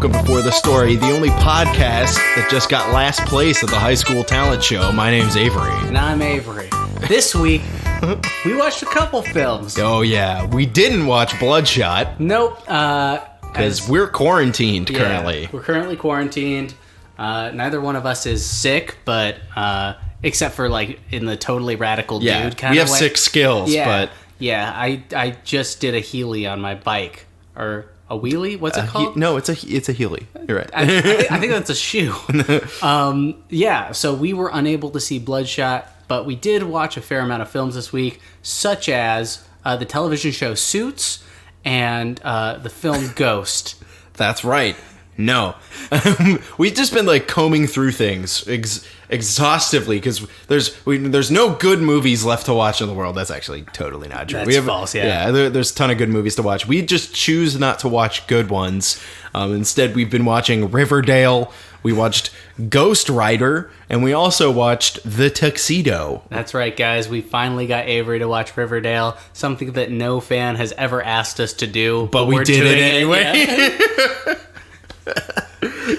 welcome Before the Story, the only podcast that just got last place at the high school talent show. My name's Avery. And I'm Avery. This week, we watched a couple films. Oh yeah, we didn't watch Bloodshot. Nope. Because we're quarantined currently. We're currently quarantined. Neither one of us is sick, but except for like in the totally radical dude kind of way. We have sick skills, but... Yeah, I just did a Healy on my bike. Or... A wheelie? What's it called? No, it's a Healy. You're right. I think that's a shoe. So we were unable to see Bloodshot, but we did watch a fair amount of films this week, such as the television show Suits and the film Ghost. That's right. No. We've just been like combing through things exhaustively because there's no good movies left to watch in the world. That's actually totally not true. That's false, yeah. There's a ton of good movies to watch. We just choose not to watch good ones. Instead, we've been watching Riverdale. We watched Ghost Rider, and we also watched The Tuxedo. That's right, guys. We finally got Avery to watch Riverdale, something that no fan has ever asked us to do. But we did it anyway.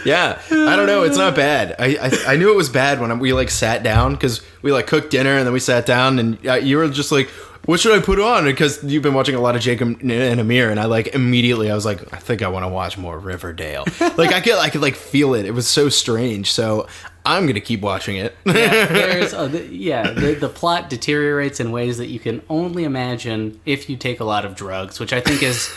Yeah, I don't know. It's not bad. I knew it was bad when we like sat down because we like cooked dinner and then we sat down and you were just like, "What should I put on?" Because you've been watching a lot of Jacob and Amir, and I like immediately I was like, "I think I want to watch more Riverdale." Like I could like feel it. It was so strange. So I'm gonna keep watching it. The plot deteriorates in ways that you can only imagine if you take a lot of drugs, which I think is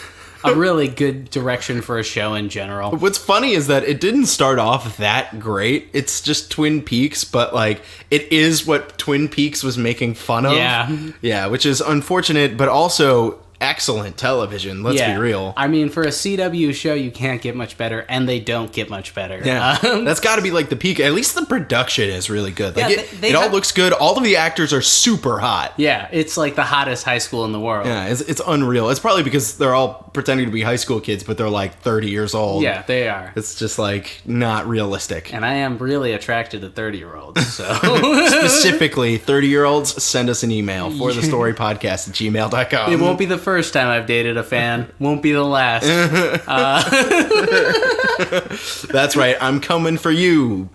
a really good direction for a show in general. What's funny is that it didn't start off that great. It's just Twin Peaks, but like it is what Twin Peaks was making fun of. Yeah, which is unfortunate, but also excellent television. Let's be real. I mean, for a CW show, you can't get much better, and they don't get much better. Yeah, that's got to be like the peak. At least the production is really good. Like it all looks good. All of the actors are super hot. Yeah, it's like the hottest high school in the world. Yeah, it's unreal. It's probably because they're all pretending to be high school kids, but they're like 30 years old. Yeah, they are. It's just like not realistic. And I am really attracted to 30-year-olds. So specifically, 30-year-olds, send us an email for thestorypodcast@gmail.com. It won't be the first time I've dated a fan. Won't be the last. That's right. I'm coming for you,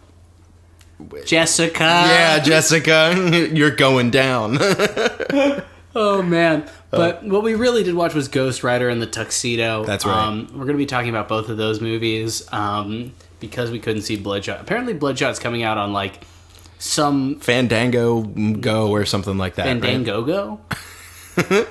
Jessica. Yeah, Jessica. You're going down. Oh, man. But what we really did watch was Ghost Rider and The Tuxedo. That's right. We're going to be talking about both of those movies because we couldn't see Bloodshot. Apparently Bloodshot's coming out on like some... Fandango Go or something like that. Fandango Go? No,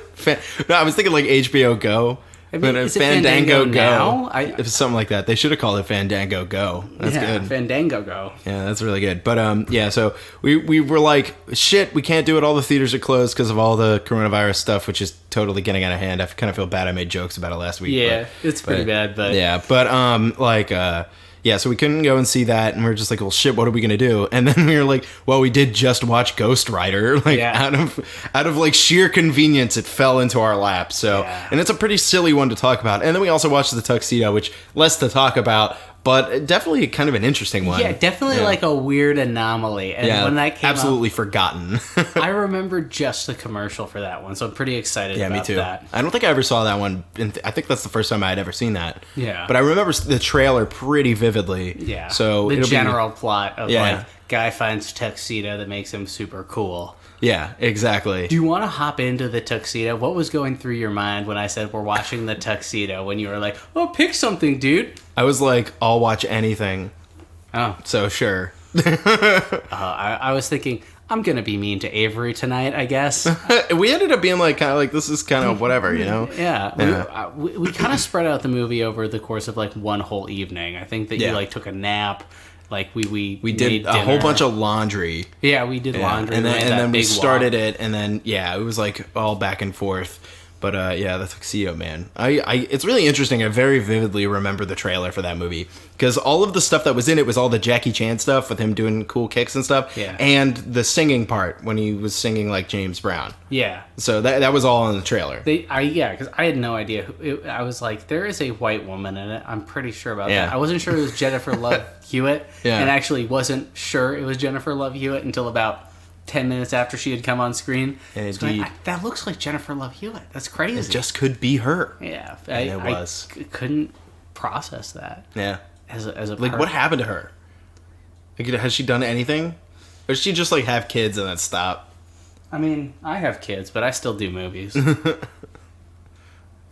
I was thinking like HBO Go. But is it Fandango Go? If it's something like that, they should have called it Fandango Go. That's good. Fandango Go. Yeah, that's really good. But so we were like, shit, we can't do it. All the theaters are closed because of all the coronavirus stuff, which is totally getting out of hand. I kind of feel bad. I made jokes about it last week. Yeah, it's pretty bad. But yeah, but so we couldn't go and see that, and we were just like, well, shit, what are we going to do? And then we were like, well, we did just watch Ghost Rider. Like, out of like sheer convenience, it fell into our lap. So, and it's a pretty silly one to talk about. And then we also watched The Tuxedo, which less to talk about, but definitely kind of an interesting one. Yeah, definitely like a weird anomaly. And when that came absolutely up, forgotten. I remember just the commercial for that one, so I'm pretty excited about that. Yeah, me too. I don't think I ever saw that one. I think that's the first time I had ever seen that. Yeah. But I remember the trailer pretty vividly. Yeah. So the general plot of like, guy finds a tuxedo that makes him super cool. Yeah, exactly. Do you want to hop into The Tuxedo? What was going through your mind when I said we're watching The Tuxedo? When you were like, oh, pick something, dude. I was like, I'll watch anything. Oh. So, sure. I was thinking, I'm going to be mean to Avery tonight, I guess. We ended up being like, kind of like, this is kind of whatever, you know? Yeah. We kind of spread out the movie over the course of like one whole evening. I think that you like took a nap. Like we did a whole bunch of laundry. Yeah, we did laundry. And then we started it, and then it was like all back and forth. But The Tuxedo, man. It's really interesting. I very vividly remember the trailer for that movie. Because all of the stuff that was in it was all the Jackie Chan stuff with him doing cool kicks and stuff. Yeah. And the singing part when he was singing like James Brown. Yeah. So that was all in the trailer. Because I had no idea. I was like, there is a white woman in it. I'm pretty sure about that. I wasn't sure it was Jennifer Love Hewitt. And actually wasn't sure it was Jennifer Love Hewitt until about 10 minutes after she had come on screen. And so that looks like Jennifer Love Hewitt. That's crazy. It just could be her. Yeah. And it was. Couldn't process that. Yeah. As a Like, what happened to her? Like, has she done anything? Or does she just, like, have kids and then stop? I mean, I have kids, but I still do movies.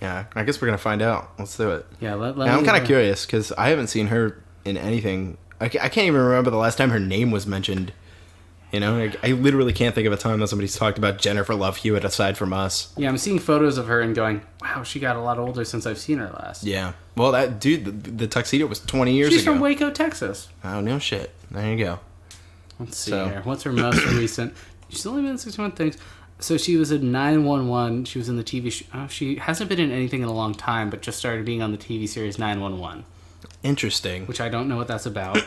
Yeah, I guess we're going to find out. Let's do it. Yeah, I'm kind of curious, because I haven't seen her in anything. I can't even remember the last time her name was mentioned. You know, like, I literally can't think of a time that somebody's talked about Jennifer Love Hewitt aside from us. Yeah, I'm seeing photos of her and going, wow, she got a lot older since I've seen her last. Yeah. Well, that dude, the Tuxedo was 20 years She's ago. from Waco, Texas. Oh, no shit. There you go. Let's see here. What's her most recent? She's only been in 61 things. So she was in 911. She was in the TV show. Oh, she hasn't been in anything in a long time, but just started being on the TV series 911. Interesting. Which I don't know what that's about.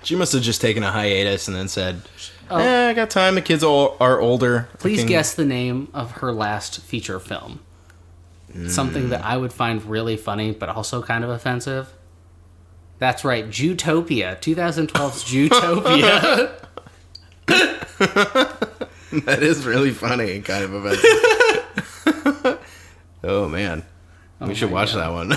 She must have just taken a hiatus and then said, I got time. The kids are older. Please guess the name of her last feature film. Something that I would find really funny, but also kind of offensive. That's right, Zootopia. 2012's Zootopia. That is really funny, kind of offensive. Oh, man. We should watch that one.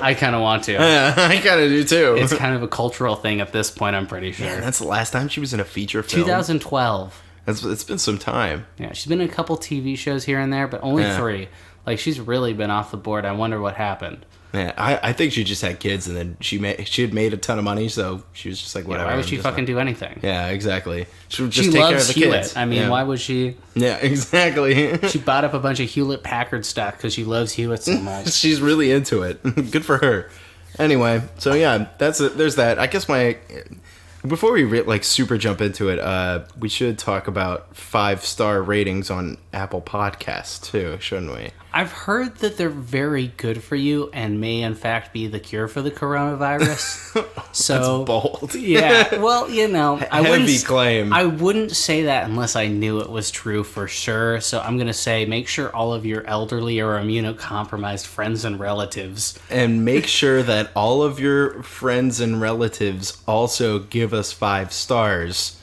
I kind of want to. Yeah, I kind of do, too. It's kind of a cultural thing at this point, I'm pretty sure. Man, that's the last time she was in a feature film. 2012. It's been some time. Yeah, she's been in a couple TV shows here and there, but only 3. Like, she's really been off the board. I wonder what happened. Yeah, I think she just had kids, and then she had made a ton of money, so she was just like, whatever. Yeah, why would she fucking do anything? Yeah, exactly. She would just take care of the Hewlett. kids. I mean, why would she? Yeah, exactly. She bought up a bunch of Hewlett-Packard stock because she loves Hewitt so much. She's really into it. Good for her. Anyway, so yeah, there's that. I guess before we super jump into it, we should talk about 5-star ratings on Apple Podcasts too, shouldn't we? I've heard that they're very good for you and may in fact be the cure for the coronavirus. So that's bold. Yeah, well, you know, heavy claim. I wouldn't say that unless I knew it was true for sure. So I'm gonna say, make sure all of your elderly or immunocompromised friends and relatives, and make sure that all of your friends and relatives also give us 5 stars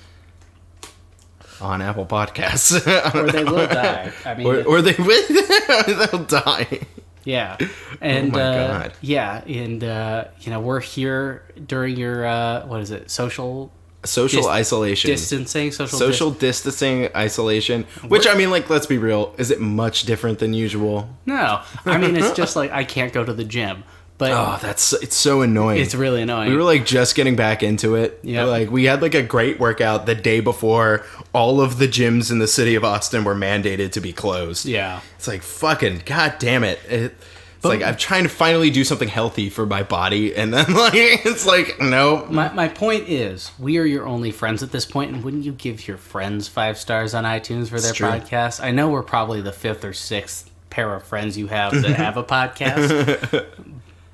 on Apple Podcasts. Or they will die. I mean, or they'll die. Yeah, and oh my God. Yeah, and you know, we're here during your what is it? Social isolation, distancing, social distancing, isolation. Which, I mean, like, let's be real. Is it much different than usual? No, I mean, it's just like I can't go to the gym. But it's so annoying. It's really annoying. We were like just getting back into it. Yeah, like we had like a great workout the day before all of the gyms in the city of Austin were mandated to be closed. Yeah, it's like fucking god damn it. It's like I'm trying to finally do something healthy for my body, and then like it's like no. My point is, we are your only friends at this point, and wouldn't you give your friends 5 stars on iTunes for their podcast? I know we're probably the 5th or 6th pair of friends you have that have a podcast.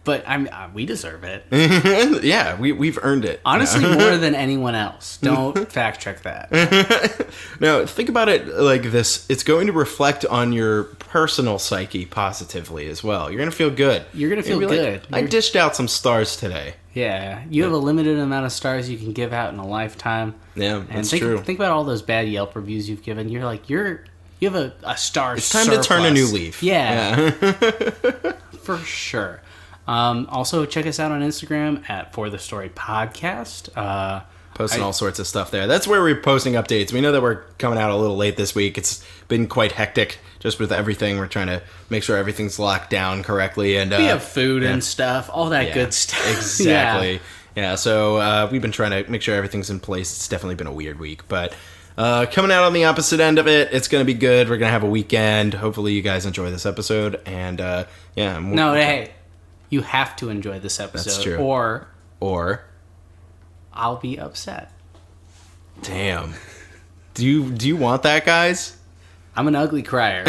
But we deserve it. Yeah, we've earned it. Honestly, more than anyone else. Don't fact check that. No, think about it like this. It's going to reflect on your personal psyche positively as well. You're going to feel good. You're going to feel good. Like, I dished out some stars today. Yeah. You have a limited amount of stars you can give out in a lifetime. Yeah, that's true. Think about all those bad Yelp reviews you've given. You're like, you have a star It's time to turn a new leaf. Yeah. For sure. Also, check us out on Instagram at For The Story Podcast. Posting all sorts of stuff there. That's where we're posting updates. We know that we're coming out a little late this week. It's been quite hectic just with everything. We're trying to make sure everything's locked down correctly. And we have food and stuff, all that good stuff. Exactly. Yeah, so we've been trying to make sure everything's in place. It's definitely been a weird week. But coming out on the opposite end of it, it's going to be good. We're going to have a weekend. Hopefully you guys enjoy this episode. And hey. You have to enjoy this episode. That's true. Or I'll be upset. Damn. Do you want that, guys? I'm an ugly crier.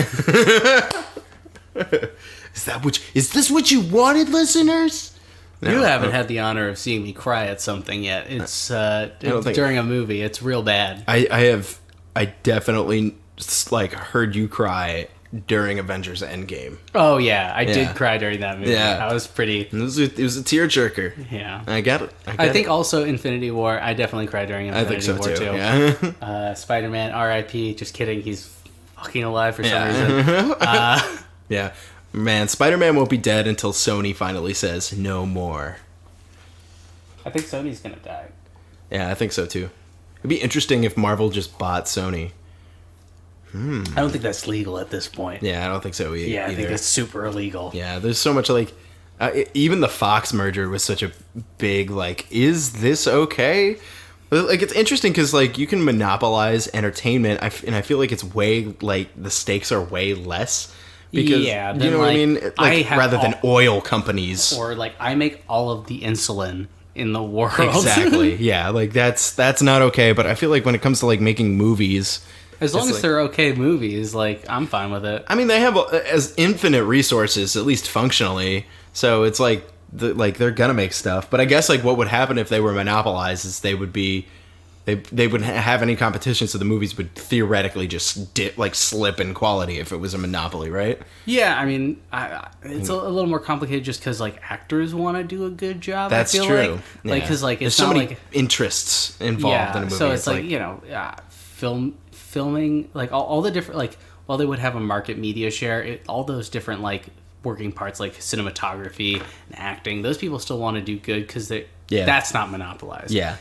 Is this what you wanted, listeners? No, you haven't had the honor of seeing me cry at something yet. It's during a movie. It's real bad. I definitely heard you cry during Avengers Endgame. Oh yeah, I did cry during that movie. Yeah, I was pretty. It was a tearjerker. Yeah, I get it. I think also Infinity War. I definitely cried during Infinity War too. Yeah. Spider-Man, R.I.P. Just kidding. He's fucking alive for some reason. Yeah. Man, Spider-Man won't be dead until Sony finally says no more. I think Sony's gonna die. Yeah, I think so too. It'd be interesting if Marvel just bought Sony. I don't think that's legal at this point. Yeah, I don't think so either. Yeah, I think that's super illegal. Yeah, there's so much like... even the Fox merger was such a big, like, is this okay? Like, it's interesting because, like, you can monopolize entertainment, and I feel like it's way, like, the stakes are way less. Because, yeah, you know what I mean? Like, rather than oil companies. Or, like, I make all of the insulin in the world. Exactly, yeah. Like, that's not okay, but I feel like when it comes to, like, making movies... As long as they're okay movies, like, I'm fine with it. I mean, they have as infinite resources, at least functionally. So it's like, they're gonna make stuff. But I guess like what would happen if they were monopolized is they wouldn't have any competition. So the movies would theoretically just slip in quality if it was a monopoly, right? Yeah, I mean, it's a little more complicated just because like actors want to do a good job. That's I feel true. Like because like it's there's not so many like interests involved in a movie. So it's like filming like all the different like while they would have a market media share, all those different like working parts like cinematography and acting, those people still want to do good because that's not monopolized. Yeah,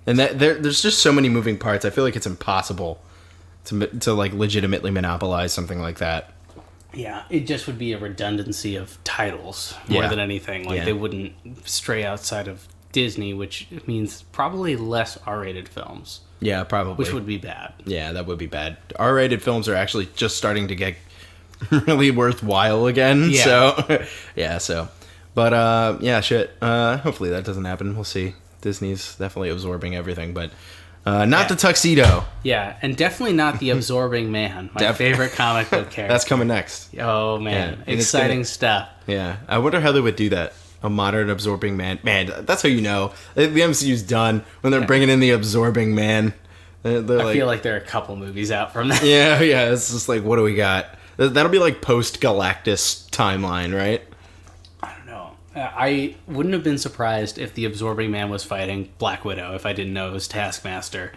and there's just so many moving parts. I feel like it's impossible to like legitimately monopolize something like that. Yeah, it just would be a redundancy of titles more than anything. Like they wouldn't stray outside of Disney, which means probably less R-rated films. Yeah, probably. Which would be bad. Yeah, that would be bad. R-rated films are actually just starting to get really worthwhile again. Yeah. But, shit. Hopefully that doesn't happen. We'll see. Disney's definitely absorbing everything, but not the Tuxedo. Yeah, and definitely not the Absorbing Man, my favorite comic book character. That's coming next. Oh, man. Yeah, exciting stuff. Yeah. I wonder how they would do that. A modern Absorbing Man. Man, that's how you know. The MCU's done when they're bringing in the Absorbing Man. I feel like there are a couple movies out from that. Yeah. It's just like, what do we got? That'll be like post-Galactus timeline, right? I don't know. I wouldn't have been surprised if the Absorbing Man was fighting Black Widow if I didn't know it was Taskmaster.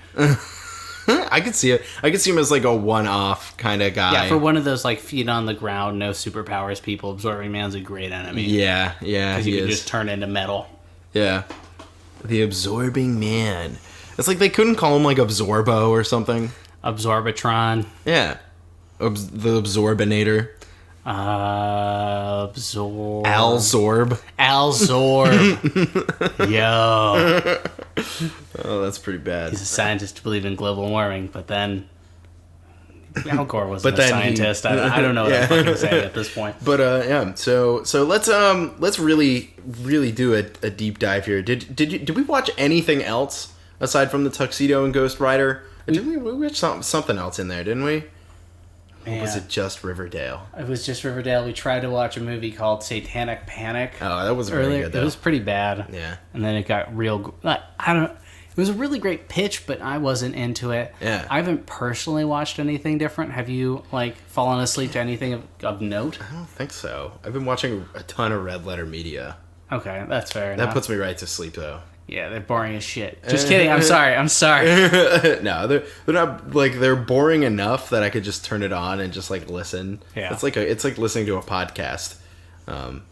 I could see it. I could see him as like a one-off kind of guy. Yeah, for one of those like feet on the ground, no superpowers people, Absorbing Man's a great enemy. Yeah, because you can just turn into metal. Yeah, the Absorbing Man. It's like they couldn't call him like Absorbo or something. Absorbatron. Yeah, the Absorbinator. Alzorb. Yo. Oh, that's pretty bad. He's a scientist to believe in global warming, but then Al Gore wasn't a scientist. I don't know what I'm fucking saying at this point. But so let's really do a deep dive here. Did we watch anything else aside from the Tuxedo and Ghost Rider? We watched something else in there, didn't we? Or was it just Riverdale? It was just Riverdale. We tried to watch a movie called Satanic Panic. Oh, that wasn't very good, though. It was pretty bad. Yeah. And then it got real... It was a really great pitch, but I wasn't into it. Yeah. I haven't personally watched anything different. Have you, fallen asleep to anything of note? I don't think so. I've been watching a ton of Red Letter Media. Okay, that's fair enough. That puts me right to sleep, though. Yeah, they're boring as shit. Just kidding. I'm sorry. No, they're not they're boring enough that I could just turn it on and just listen. Yeah, it's like listening to a podcast.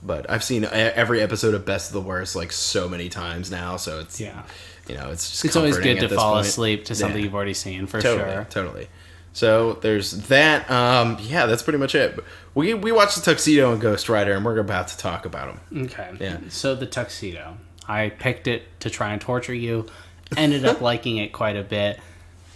But I've seen every episode of Best of the Worst so many times now, so it's it's just it's always good to fall asleep to something you've already seen for sure. Totally. So there's that. That's pretty much it. We watched the Tuxedo and Ghost Rider, and we're about to talk about them. Okay. Yeah. So the Tuxedo. I picked it to try and torture you. Ended up liking it quite a bit.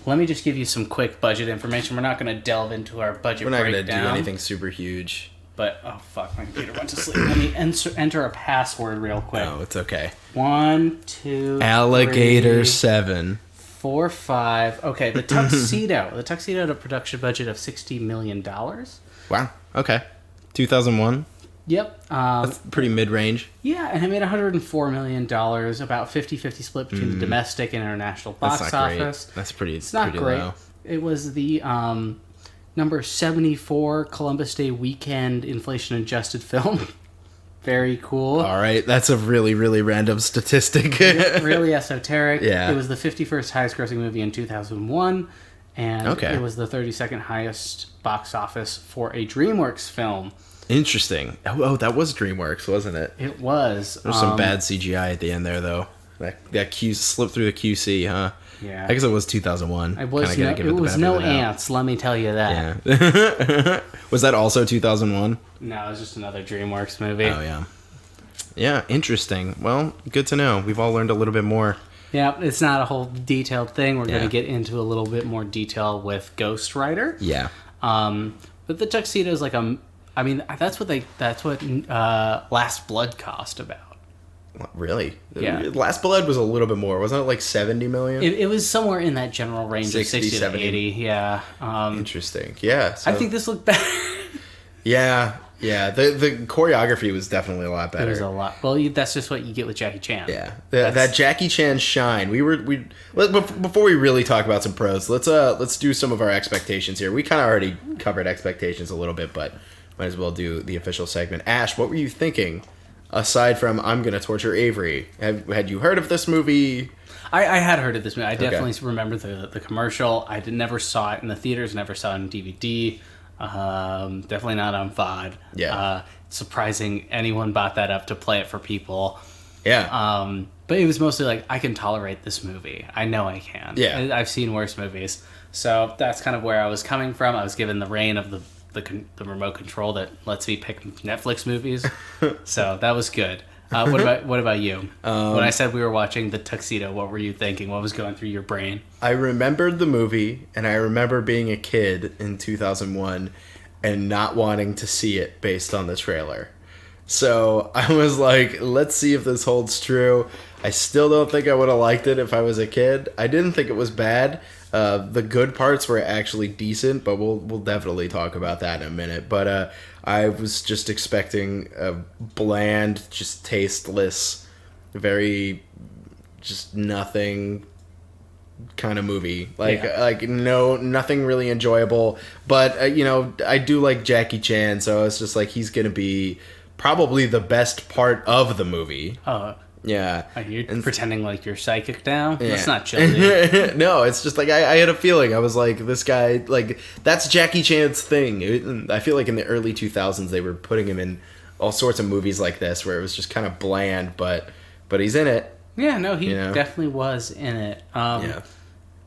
Let me just give you some quick budget information. We're not going to delve into our budget breakdown. We're not going to do anything super huge. But, oh fuck, my computer went to sleep. Let me enter a password real quick. Oh, it's okay. 1, 2, Alligator 3, 7. 4, 5. Okay, the Tuxedo. The Tuxedo had a production budget of $60 million. Wow. Okay. 2001. Yep. That's pretty mid-range. Yeah, and it made $104 million, about 50-50 split between the domestic and international box office. That's pretty. It's not great. Low. It was the number 74 Columbus Day weekend inflation-adjusted film. Very cool. All right, that's a really, really random statistic. Really esoteric. Yeah. It was the 51st highest-grossing movie in 2001, and it was the 32nd highest box office for a DreamWorks film. Interesting. Oh, that was DreamWorks, wasn't it? It was. There's some bad CGI at the end there, though. That Q slipped through the QC, huh? Yeah. I guess it was 2001. It was no ants, let me tell you that. Yeah. Was that also 2001? No, it was just another DreamWorks movie. Oh, yeah. Yeah, interesting. Well, good to know. We've all learned a little bit more. Yeah, it's not a whole detailed thing. We're going to get into a little bit more detail with Ghost Rider. Yeah. But the Tuxedo is like that's what Last Blood cost about. Really? Yeah. Last Blood was a little bit more. Wasn't it like 70 million? It was somewhere in that general range 60, of 60 70. to 80. Yeah. Interesting. Yeah. So, I think this looked better. Yeah. Yeah. The choreography was definitely a lot better. It was a lot. Well, that's just what you get with Jackie Chan. Yeah. That Jackie Chan shine. Before we really talk about some pros, let's do some of our expectations here. We kind of already covered expectations a little bit, but might as well do the official segment. Ash, what were you thinking? Aside from I'm Gonna Torture Avery, had you heard of this movie? I had heard of this movie. I definitely remember the commercial. I never saw it in the theaters, never saw it on DVD. Definitely not on VOD. Yeah. Surprising anyone bought that up to play it for people. Yeah. But it was mostly like, I can tolerate this movie. I know I can. Yeah. I've seen worse movies. So that's kind of where I was coming from. I was given the reign of the remote control that lets me pick Netflix movies. So that was good. What about you? When I said we were watching The Tuxedo, what were you thinking? What was going through your brain? I remembered the movie, and I remember being a kid in 2001 and not wanting to see it based on the trailer. So I was like, let's see if this holds true. I still don't think I would have liked it if I was a kid. I didn't think it was bad. The good parts were actually decent, but we'll definitely talk about that in a minute. But I was just expecting a bland, just tasteless, very just nothing kind of movie. Nothing really enjoyable. But I do like Jackie Chan, so it's just like he's gonna be probably the best part of the movie. Yeah. You're pretending like you're psychic now? Yeah. That's not chill, dude. No, it's just like I had a feeling. I was like, this guy, like, that's Jackie Chan's thing. I feel like in the early 2000s they were putting him in all sorts of movies like this where it was just kind of bland, but he's in it. Yeah, no, he definitely was in it. Yeah.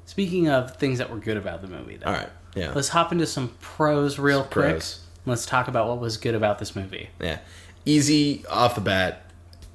Speaking of things that were good about the movie, though. All right, yeah. Let's hop into some pros real quick. Pros. Let's talk about what was good about this movie. Yeah. Easy off the bat.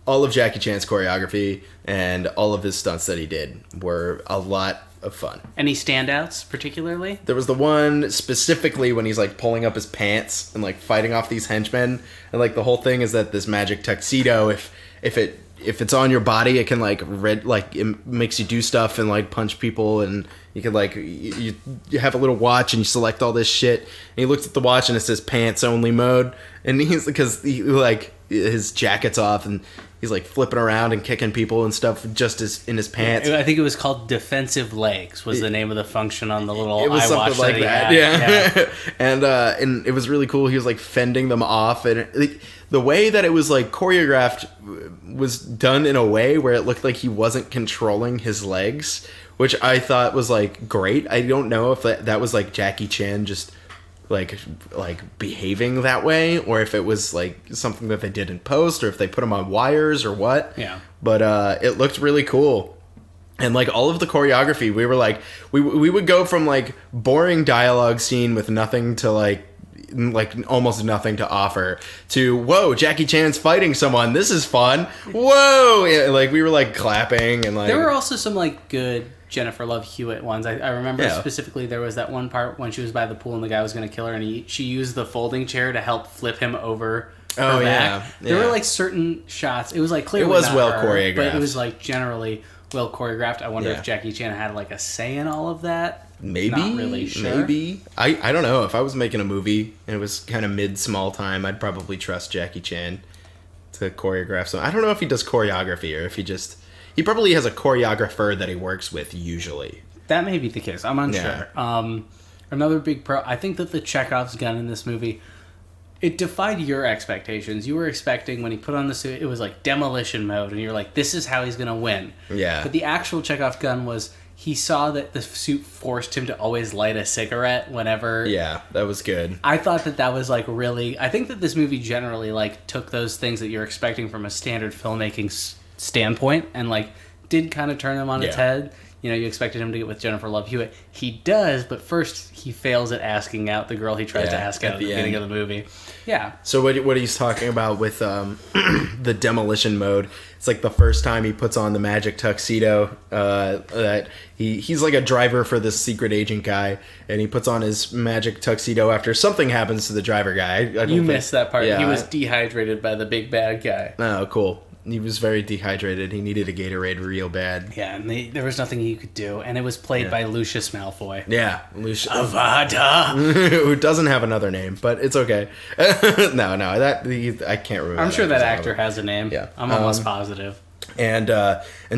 All of Jackie Chan's choreography and all of his stunts that he did were a lot of fun. Any standouts, particularly? There was the one specifically when he's like pulling up his pants and like fighting off these henchmen, and like the whole thing is that this magic tuxedo, if it's on your body, it can it makes you do stuff and like punch people, and you can like you have a little watch and you select all this shit. And he looks at the watch and it says pants only mode, and because his jacket's off and he's like flipping around and kicking people and stuff just in his pants. I think it was called defensive legs was the name of the function on the little it was iWatch something like that. Yeah. And it was really cool. He was like fending them off, and the way that it was like choreographed was done in a way where it looked like he wasn't controlling his legs, which I thought was like great. I don't know if that was like Jackie Chan just like behaving that way, or if it was like something that they did in post, or if they put him on wires or what. Yeah. But it looked really cool. And like all of the choreography, we were like we would go from like boring dialogue scene with nothing to like almost nothing to offer to whoa, Jackie Chan's fighting someone, this is fun, whoa. Yeah, like we were like clapping, and like there were also some like good Jennifer Love Hewitt ones. I remember specifically there was that one part when she was by the pool and the guy was going to kill her, and she used the folding chair to help flip him over her back. Yeah. There were like certain shots. It was like clearly it was not well her, choreographed, but it was like generally well choreographed. I wonder if Jackie Chan had like a say in all of that. Maybe. Not really sure. Maybe. I don't know. If I was making a movie and it was kind of mid-small time, I'd probably trust Jackie Chan to choreograph some. I don't know if he does choreography or if he probably has a choreographer that he works with usually. That may be the case. I'm unsure. Yeah. Another big pro, I think that the Chekhov's gun in this movie, it defied your expectations. You were expecting when he put on the suit, it was like demolition mode, and you're like, this is how he's going to win. Yeah. But the actual Chekhov's gun was, he saw that the suit forced him to always light a cigarette whenever. Yeah, that was good. I thought that was like really. I think that this movie generally like took those things that you're expecting from a standard filmmaking standpoint and like did kind of turn them on its head. You know, you expected him to get with Jennifer Love Hewitt. He does, but first he fails at asking out the girl he tries to ask out at the beginning of the movie. Yeah. So what he's talking about with the demolition mode, it's like the first time he puts on the magic tuxedo, that he's like a driver for this secret agent guy, and he puts on his magic tuxedo after something happens to the driver guy. You missed that part. Yeah, he was dehydrated by the big bad guy. Oh, cool. He was very dehydrated. He needed a Gatorade real bad. Yeah, and there was nothing he could do. And it was played by Lucius Malfoy. Yeah, Lucius. Avada! Who doesn't have another name, but it's okay. No, I can't remember. I'm sure that actor has a name. Yeah. I'm almost positive. And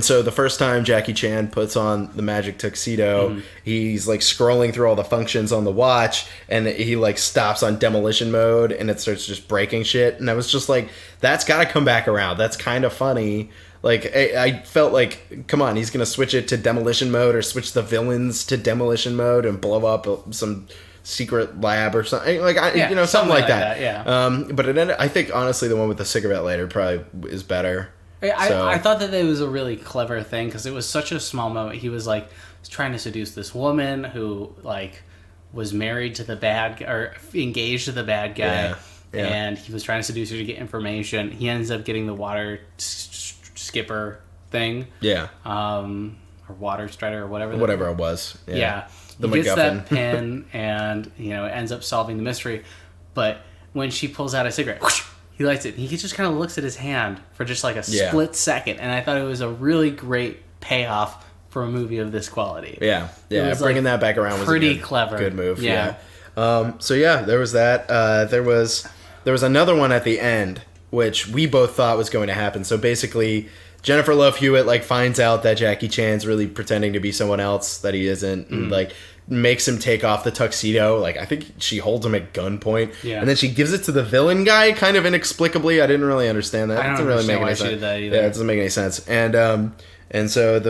so the first time Jackie Chan puts on the magic tuxedo, he's like scrolling through all the functions on the watch, and he like stops on demolition mode, and it starts just breaking shit. And I was just like, that's got to come back around. That's kind of funny. Like I felt like, come on, he's gonna switch it to demolition mode or switch the villains to demolition mode and blow up some secret lab or something like something like that. Yeah. But it ended, I think honestly the one with the cigarette lighter probably is better. I thought that it was a really clever thing because it was such a small moment. He was like trying to seduce this woman who like was married to the bad or engaged to the bad guy, and he was trying to seduce her to get information. He ends up getting the water skipper thing, or water strider or whatever it was. Yeah. The he gets MacGuffin. that pen and ends up solving the mystery. But when she pulls out a cigarette, whoosh, he lights it. He just kind of looks at his hand for just like a split second, and I thought it was a really great payoff for a movie of this quality. Yeah, bringing like that back around was pretty a clever, good move. Yeah. So there was that. There was another one at the end, which we both thought was going to happen. So basically, Jennifer Love Hewitt like finds out that Jackie Chan's really pretending to be someone else that he isn't, and like makes him take off the tuxedo. Like I think she holds him at gunpoint, and then she gives it to the villain guy, kind of inexplicably. I didn't really understand that. I don't doesn't really make understand why any she sense. did that either. Yeah, it doesn't make any sense. And so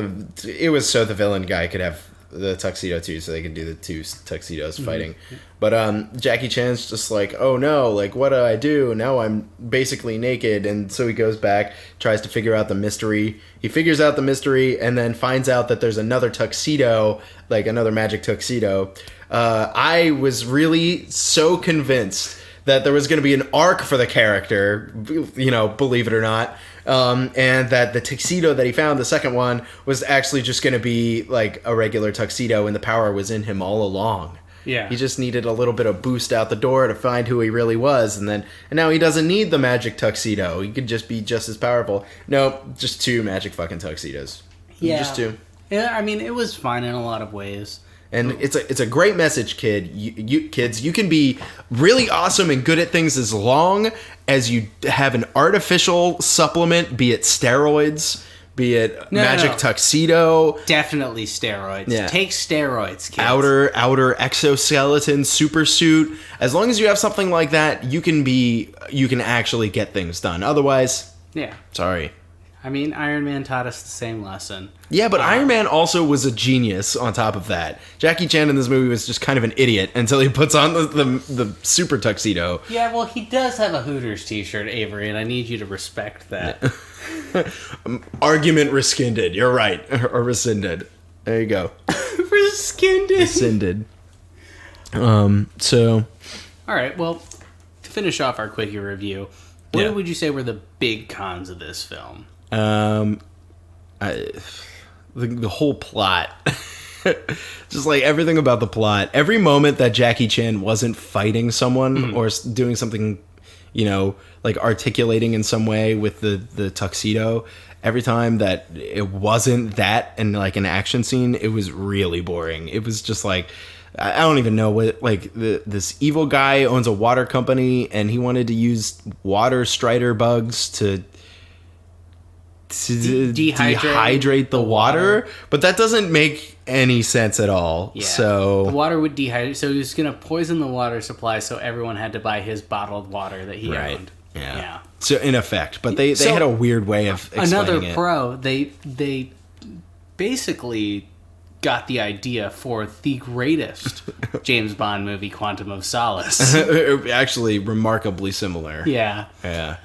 it was so the villain guy could have the tuxedo too, so they could do the two tuxedos fighting. But Jackie Chan's just like, oh no, like what do I do? Now I'm basically naked. And so he goes back, tries to figure out the mystery. He figures out the mystery and then finds out that there's another tuxedo, like another magic tuxedo. I was really so convinced that there was going to be an arc for the character, believe it or not. And that the tuxedo that he found, the second one, was actually just going to be like a regular tuxedo, and the power was in him all along. Yeah. He just needed a little bit of boost out the door to find who he really was, and now he doesn't need the magic tuxedo. He could just be just as powerful. No, just two magic fucking tuxedos. Yeah. Just two. Yeah, I mean, it was fine in a lot of ways. And it's a great message, kids. You can be really awesome and good at things as long as you have an artificial supplement, be it steroids, be it magic tuxedo. Definitely steroids. Yeah. Take steroids, kids. Outer exoskeleton, super suit. As long as you have something like that, you can actually get things done. Otherwise, sorry. I mean, Iron Man taught us the same lesson. Yeah, but Iron Man also was a genius on top of that. Jackie Chan in this movie was just kind of an idiot until he puts on the super tuxedo. Yeah, well, he does have a Hooters t-shirt, Avery, and I need you to respect that. Argument rescinded. You're right. Or rescinded. There you go. Rescinded. So... All right, well, to finish off our quickie review, what would you say were the big cons of this film? The whole plot. Just like everything about the plot. Every moment that Jackie Chan wasn't fighting someone or doing something, like articulating in some way with the tuxedo, every time that it wasn't that and like an action scene, it was really boring. It was just like, I don't even know what, like this evil guy owns a water company and he wanted to use water strider bugs to dehydrate the water, but that doesn't make any sense at all. Yeah. So the water would dehydrate, so he was going to poison the water supply, so everyone had to buy his bottled water that he owned. Yeah. So in effect, but they had a weird way of explaining another it. pro. They basically got the idea for the greatest James Bond movie, Quantum of Solace. Actually, remarkably similar. Yeah. Yeah.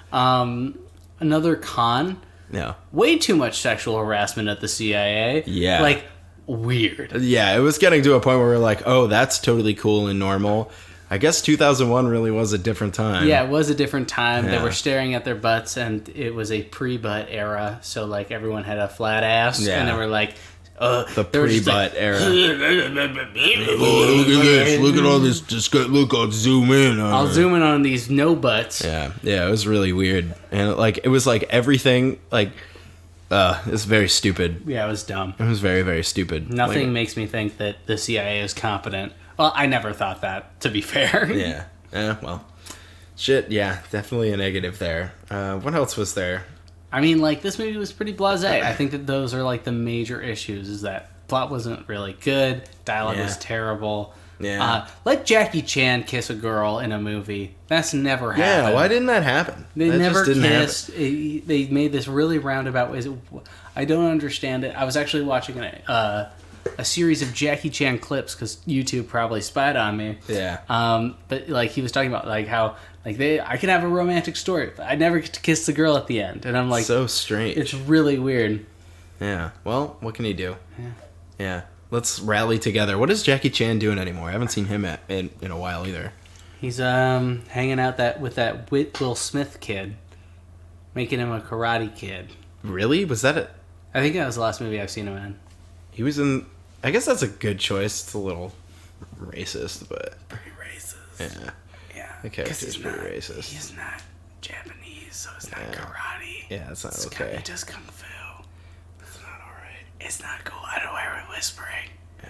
Another con. Yeah. Way too much sexual harassment at the CIA. Yeah. Like, weird. Yeah, it was getting to a point where we're like, oh, that's totally cool and normal. I guess 2001 really was a different time. Yeah, it was a different time. Yeah. They were staring at their butts, and it was a pre-butt era. So, like, everyone had a flat ass. Yeah. And they were like... the pre-butt era. Look at this. Look at all this. Just look, I'll zoom in. I'll zoom in on these no butts. Yeah, it was really weird. And, like, it was like everything, like, it's very stupid. Yeah, it was dumb. It was very, very stupid. Nothing Like, makes me think that the CIA is competent. Well, I never thought that, to be fair. Yeah. Well. Shit, yeah, definitely a negative there. What else was there? I mean, like, this movie was pretty blasé. I think that those are, like, the major issues, is that plot wasn't really good, dialogue was terrible. Yeah. Let Jackie Chan kiss a girl in a movie. That's never happened. Yeah, why didn't that happen? They That never just didn't kissed. They made this really roundabout ways. I don't understand it. I was actually watching a series of Jackie Chan clips because YouTube probably spied on me. Yeah. But like he was talking about like how like I can have a romantic story, but I never get to kiss the girl at the end, and I'm like, So strange. it's really weird. Yeah. Well, what can he do? Yeah. Let's rally together. What is Jackie Chan doing anymore? I haven't seen him in a while either. He's hanging out with that Will Smith kid, making him a Karate Kid. Really? Was that it? I think that was the last movie I've seen him in. He was in. I guess that's a good choice. It's a little racist, but Pretty racist. yeah, Yeah. the character's pretty racist. He's not Japanese, so it's not Yeah. karate. Yeah, it's not It's okay. He does kung fu. It's not all right. It's not cool. I don't wear whispering. Yeah.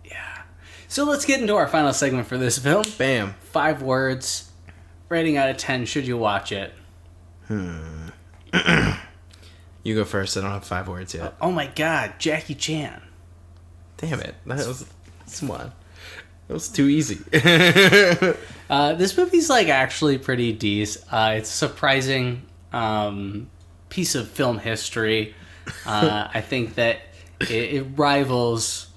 Yeah. So let's get into our final segment for this film. Bam. 5 words. Rating out of 10. Should you watch it? You go first. I don't have 5 words yet. Oh my God, Jackie Chan. Damn it. That was. Come on. That was too easy. This movie's like actually pretty decent. It's a surprising piece of film history. I think that it rivals,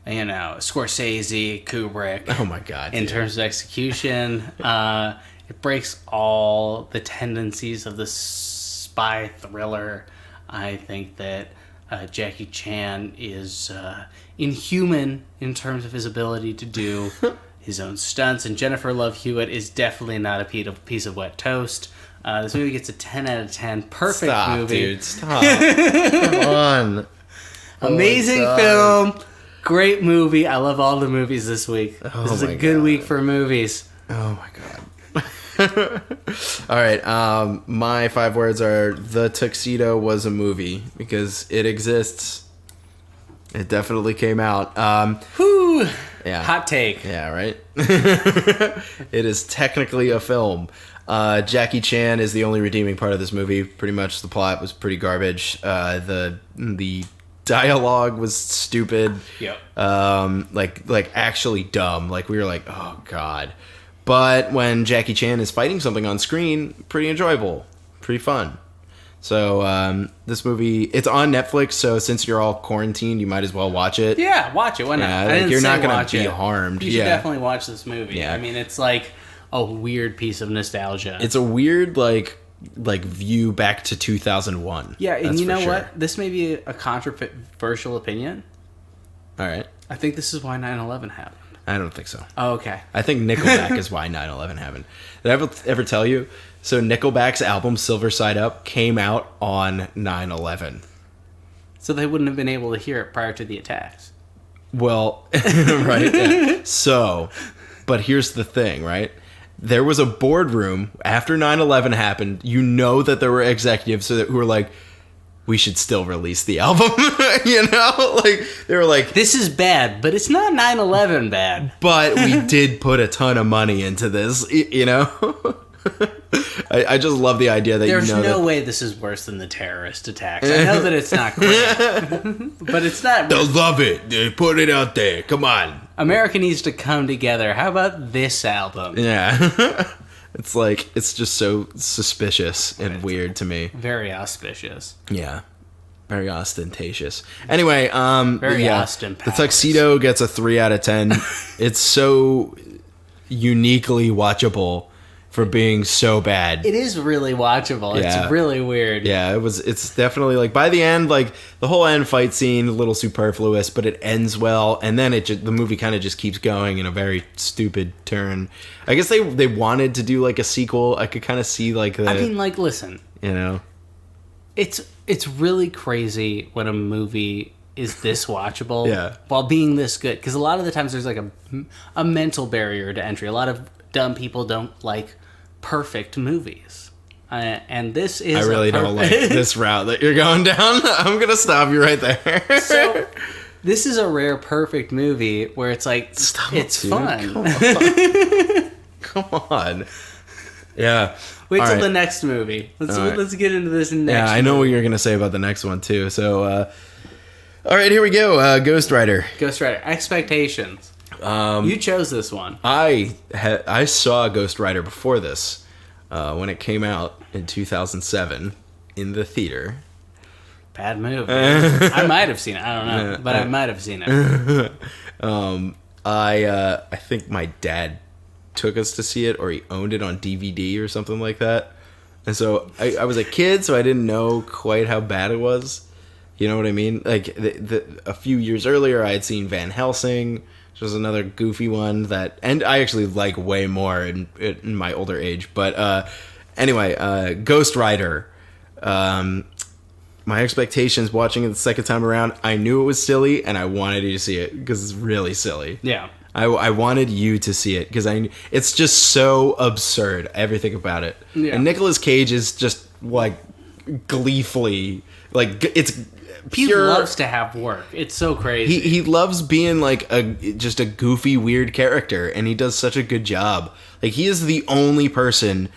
Scorsese, Kubrick Oh my god. in dude. terms of execution. It breaks all the tendencies of the spy thriller. I think that Jackie Chan is inhuman in terms of his ability to do his own stunts, and Jennifer Love Hewitt is definitely not a piece of wet toast. This movie gets a 10 out of 10. Perfect Stop, movie. dude. Stop. Come on. Amazing God. film. Great movie. I love all the movies this week. This is a my good God. week for movies. Oh my god. All right. My 5 words are: the Tuxedo was a movie because it exists. It definitely came out. Whew. Yeah. Hot take. Yeah. Right. It is technically a film. Jackie Chan is the only redeeming part of this movie. Pretty much, the plot was pretty garbage. The dialogue was stupid. Yep. Like actually dumb. Like we were like, oh god. But when Jackie Chan is fighting something on screen, pretty enjoyable, pretty fun. So this movie, it's on Netflix. So since you're all quarantined, you might as well watch it. Yeah, watch it. Why not? Yeah, I like, didn't you're say not gonna watch be it. harmed. You should Yeah. definitely watch this movie. Yeah. I mean, it's like a weird piece of nostalgia. It's a weird like view back to 2001. Yeah, and That's you for know sure. what? This may be a controversial opinion. All right. I think this is why 9/11 happened. I don't think so. Oh, okay. I think Nickelback is why 9/11 happened. Did I ever tell you? So Nickelback's album Silver Side Up came out on 9/11. So they wouldn't have been able to hear it prior to the attacks. Well, right? Yeah. So, but here's the thing, right? There was a boardroom after 9/11 happened. You know that there were executives who were like, we should still release the album. Like they were like, This is bad, but it's not 9/11 bad. but we did put a ton of money into this, I just love the idea that There's you know no that way this is worse than the terrorist attacks. I know that it's not great, but it's not. they'll love it. They put it out there. Come on. America needs to come together. How about this album? Yeah. It's just so suspicious and weird to me. Very auspicious. Yeah. Very ostentatious. Anyway, Very yeah, Austin the Powers. Tuxedo gets a 3 out of 10. It's so uniquely watchable for being so bad. It is really watchable. Yeah. It's really weird. Yeah, it's definitely like by the end, like the whole end fight scene, a little superfluous, but it ends well, and then the movie kind of just keeps going in a very stupid turn. I guess they wanted to do like a sequel. I could kind of see like the. I mean, like, listen, you know, it's really crazy when a movie is this watchable, Yeah. while being this good. Because a lot of the times there's like a mental barrier to entry. A lot of dumb people don't like perfect movies, and this is. I really don't like this route that you're going down. I'm gonna stop you right there. So, this is a rare perfect movie where it's like it's dude. fun. Come on. Yeah. Wait All till right. the next movie. right. Let's get into this next. Yeah, I know what movie. you're gonna say about the next one too. So, all right, here we go. Ghost Rider. Ghost Rider expectations. You chose this one. I saw Ghost Rider before this when it came out in 2007 in the theater. Bad move. I might have seen it. I don't know, but I might have seen it. I think my dad took us to see it, or he owned it on DVD or something like that. And so I was a kid, so I didn't know quite how bad it was. You know what I mean? Like a few years earlier, I had seen Van Helsing, which was another goofy one that, and I actually like way more in my older age. But anyway, Ghost Rider. My expectations watching it the second time around, I knew it was silly, and I wanted you to see it because it's really silly. Yeah. I wanted you to see it because it's just so absurd, everything about it. Yeah. And Nicolas Cage is just like gleefully like it's He pure. loves to have work. It's so crazy. He loves being like just a goofy weird character, and he does such a good job. Like he is the only person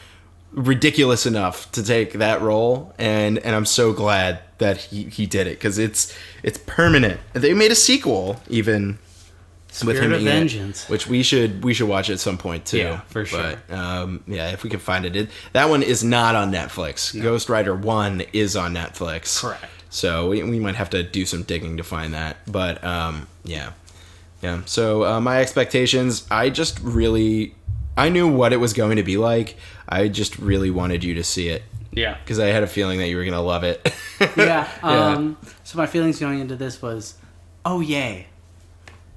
ridiculous enough to take that role, and I'm so glad that he did it because it's permanent. They made a sequel even. With him Spirit of in it, Vengeance. which we should watch at some point too. Yeah, for sure. But yeah, if we can find it, that one is not on Netflix. No. Ghost Rider 1 is on Netflix. Correct. So we might have to do some digging to find that. But yeah. So my expectations, I knew what it was going to be like. I just really wanted you to see it. Yeah. Because I had a feeling that you were gonna love it. Yeah. So my feelings going into this was, oh yay.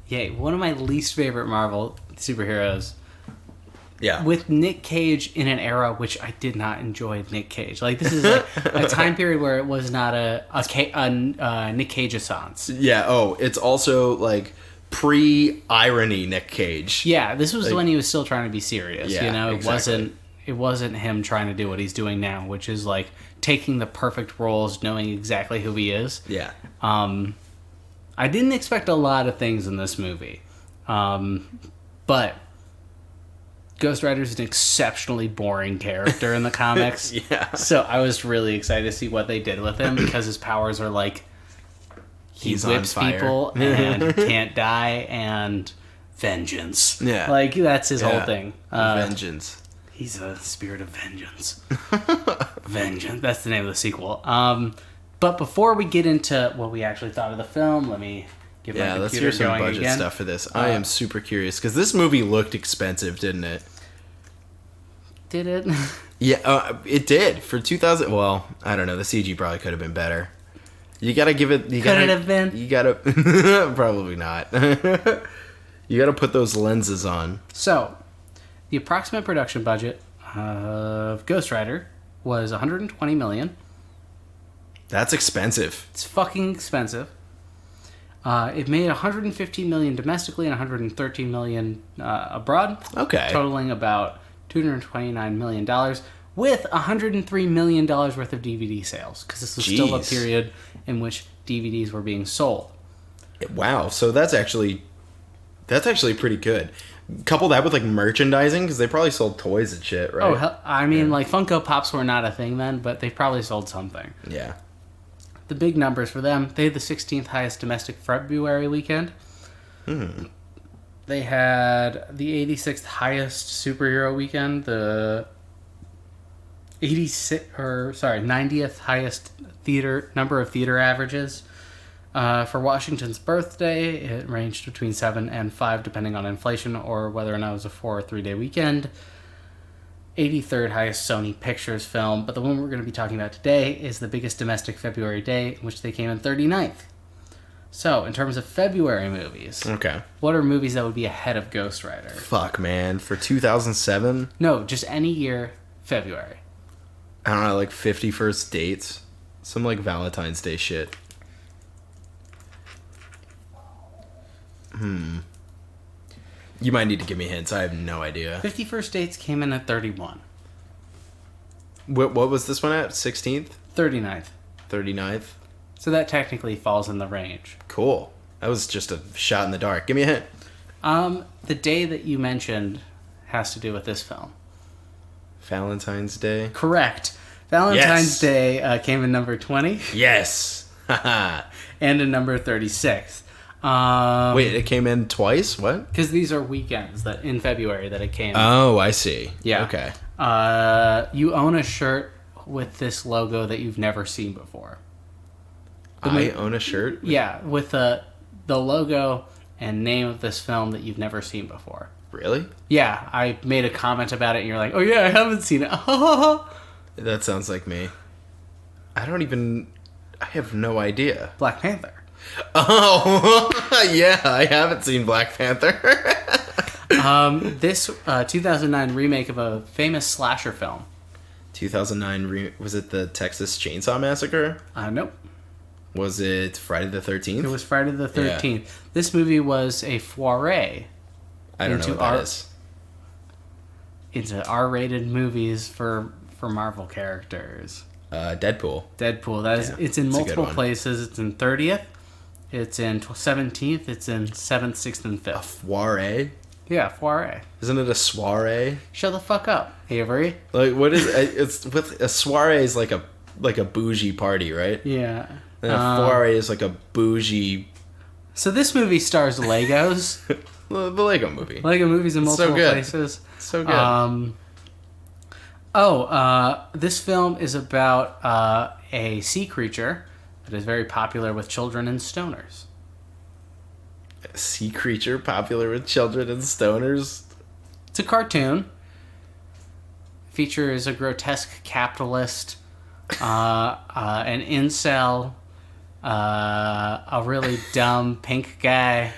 Yay, one of my least favorite Marvel superheroes. Yeah. With Nick Cage in an era which I did not enjoy Nick Cage. Like, this is like a time period where it was not a Nick Cage-assance. Yeah, it's also like pre-irony Nick Cage. Yeah, this was when he was still trying to be serious. Yeah, you know, exactly. It wasn't him trying to do what he's doing now, which is like taking the perfect roles, knowing exactly who he is. Yeah. I didn't expect a lot of things in this movie. But Ghost Rider is an exceptionally boring character in the comics. Yeah. So I was really excited to see what they did with him because his powers are like He's whips on fire. people and can't die and vengeance. Yeah. Like that's his whole thing. Vengeance. He's a spirit of vengeance. Vengeance. That's the name of the sequel. But before we get into what we actually thought of the film, let me get my Let's computer hear some going budget again. stuff for this. I am super curious because this movie looked expensive, didn't it? Did it? Yeah, it did for 2000. Well, I don't know. The CG probably could have been better. You gotta give it. Could it have been? You gotta probably not. You gotta put those lenses on. So, the approximate production budget of Ghost Rider was $120 million. That's expensive. It's fucking expensive. It made $115 million domestically and $113 million abroad. Okay. Totaling about $229 million with $103 million worth of DVD sales. Because this was still a Jeez. period in which DVDs were being sold. Wow. So that's actually pretty good. Couple that with like merchandising because they probably sold toys and shit, right? Oh, hell, I mean, like Funko Pops were not a thing then, but they probably sold something. Yeah. The big numbers for them, they had the 16th highest domestic February weekend. They had the 86th highest superhero weekend. The 90th highest number of theater averages. For Washington's birthday, it ranged between 7 and 5, depending on inflation or whether or not it was a 4 or 3 day weekend. 83rd highest Sony Pictures film, but the one we're going to be talking about today is the biggest domestic February day, in which they came in 39th. So, in terms of February movies, Okay. what are movies that would be ahead of Ghost Rider? Fuck, man. For 2007, No, just any year, February. I don't know, like 50 First Dates. Some like Valentine's Day shit. You might need to give me hints. I have no idea. 50 First Dates came in at 31. What was this one at? 16th? 39th. 39th? So that technically falls in the range. Cool. That was just a shot in the dark. Give me a hint. The day that you mentioned has to do with this film. Valentine's Day? Correct. Valentine's Yes. Day came in number 20 Yes! Haha. and in number 36. Wait, it came in twice? What? Because these are weekends that in February that it came. Oh, I see. Yeah. Okay. You own a shirt with this logo that you've never seen before. I own a shirt? Yeah, with the logo and name of this film that you've never seen before. Really? Yeah, I made a comment about it and you're like, oh yeah, I haven't seen it. That sounds like me. I have no idea. Black Panther. Oh, yeah, I haven't seen Black Panther. This 2009 remake of a famous slasher film. 2009, was it the Texas Chainsaw Massacre? Nope. Was it Friday the 13th? It was Friday the 13th. This movie was a foray I don't know what that is. into R-rated movies for Marvel characters. Deadpool. Deadpool. That is, Yeah, it's in it's a good multiple one. places. It's in 30th. It's in 17th. It's in 7th, 6th, and 5th. Soiree? Yeah, foray. Isn't it a soiree? Shut the fuck up, Avery. Like, what is it's with a soiree is like a bougie party, right? Yeah. And a soiree is like a bougie So this movie stars Legos. the Lego movie. Lego movies in So multiple good. places. So good. This film is about a sea creature that is very popular with children and stoners. A sea creature popular with children and stoners. It's a cartoon. Features a grotesque capitalist, an incel, a really dumb pink guy.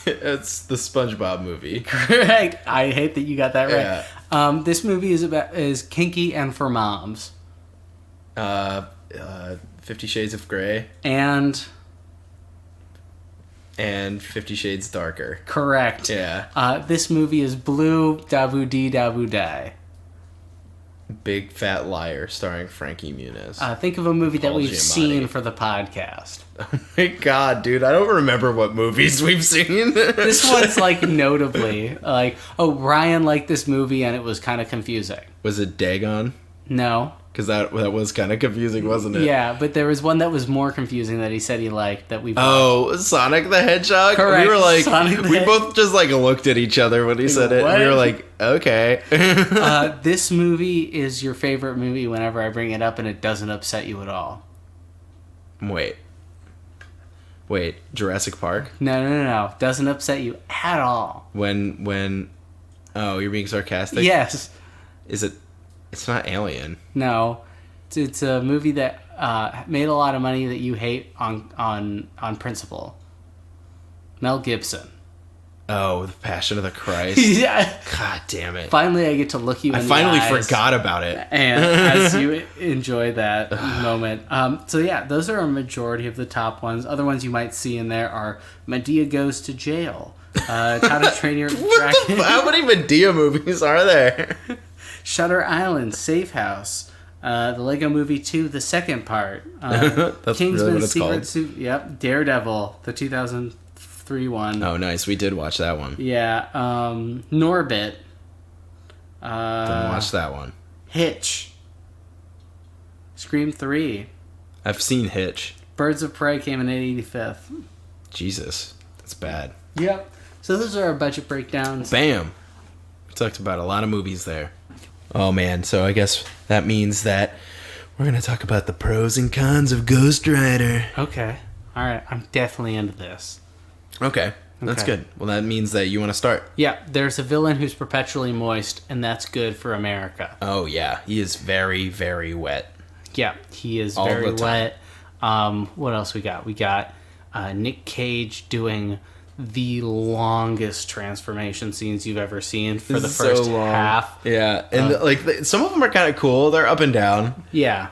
It's the SpongeBob movie. Correct. I hate that you got that right. Yeah. This movie is kinky and for moms. 50 Shades of Grey And and 50 Shades Darker. correct. Yeah. This movie is Blue Dabu Dee Dabu Die. Big Fat Liar starring Frankie Muniz. Think of a movie that Paul we've Giamatti. seen for the podcast. Oh my god, dude. I don't remember what movies we've seen. This one's like notably like, oh, Ryan liked this movie and it was kind of confusing. Was it Dagon? No. Because that was kind of confusing, wasn't it? Yeah, but there was one that was more confusing that he said he liked that we. Oh, Sonic the Hedgehog? Correct, We were like, Sonic the we Hedgehog. both just like looked at each other when he said it. And we were what? like, okay. This movie is your favorite movie whenever I bring it up and it doesn't upset you at all. Wait, Jurassic Park? No. Doesn't upset you at all. When, oh, you're being sarcastic? Yes. Is it, it's not Alien. No. It's a movie that made a lot of money that you hate on principle. Mel Gibson. Oh, The Passion of the Christ. Yeah. God damn it. Finally, I get to look you in I the finally eyes. forgot about it. And as you enjoy that moment. So yeah, those are a majority of the top ones. Other ones you might see in there are Medea Goes to Jail, How to Train Your What the Dragon, How many Medea movies are there? Shutter Island, Safe House, the Lego Movie 2, the second part, That's really what it's called. Yep, Daredevil, the 2003 one. Oh, nice. We did watch that one. Yeah, Norbit. Didn't watch that one. Hitch. Scream 3. I've seen Hitch. Birds of Prey came in at 85th. Jesus. That's bad. Yep. So those are our budget breakdowns. Bam. We talked about a lot of movies there. Oh man, so I guess that means that we're gonna talk about the pros and cons of Ghost Rider. Okay. All right. I'm definitely into this. Okay, that's Okay. good. Well, that means that you want to start. Yeah, there's a villain who's perpetually moist, and that's good for America. Oh yeah, he is very, very wet. Yeah, he is All very the time. wet. What else we got? We got Nick Cage doing the longest transformation scenes you've ever seen for the So first long. half. Yeah, and some of them are kind of cool. They're up and down. Yeah.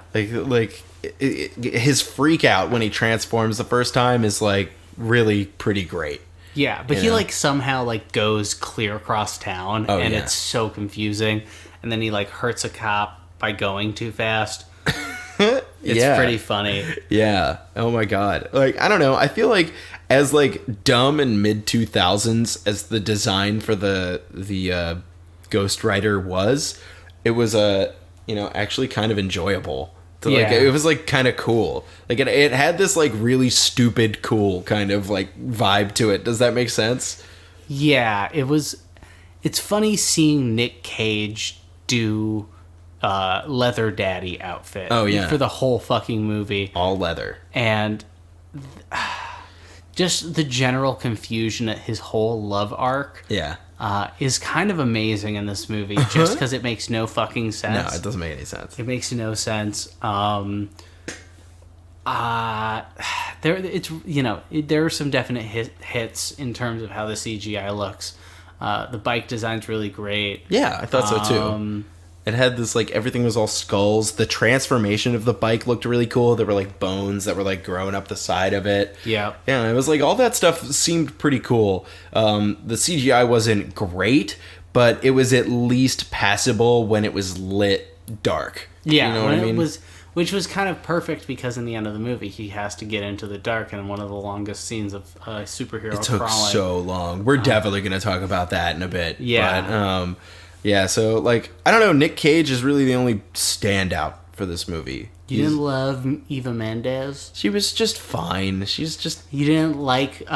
His freak out when he transforms the first time is like really pretty great. Yeah, but You he know? like somehow like goes clear across town, Oh, and yeah. it's so confusing. And then he like hurts a cop by going too fast. It's Yeah. pretty funny. Yeah. Oh my god. Like I don't know. I feel like as like dumb and mid 2000s as the design for the Ghost Rider was, it was actually kind of enjoyable. Yeah. It was like kind of cool. Like it had this like really stupid cool kind of like vibe to it. Does that make sense? Yeah, it was. It's funny seeing Nick Cage do leather daddy outfit. Oh, yeah. For the whole fucking movie, All leather. and just the general confusion at his whole love arc. Yeah. Is kind of amazing in this movie, just because it makes no fucking sense. No, it doesn't make any sense. It makes no sense. There are some definite hits in terms of how the CGI looks. The bike design's really great. Yeah, I thought so too. It had this like everything was all skulls. The transformation of the bike looked really cool. There were like bones that were like growing up the side of it. Yeah. Yeah, it was like all that stuff seemed pretty cool. The CGI wasn't great, but it was at least passable when it was lit dark. Yeah, You know what I mean? which was kind of perfect because in the end of the movie he has to get into the dark in one of the longest scenes of superhero It took crawling. so long. We're definitely going to talk about that in a bit. Yeah. But, yeah, so, like, I don't know, Nick Cage is really the only standout for this movie. You didn't love Eva Mendes? She was just fine. She's just... You didn't like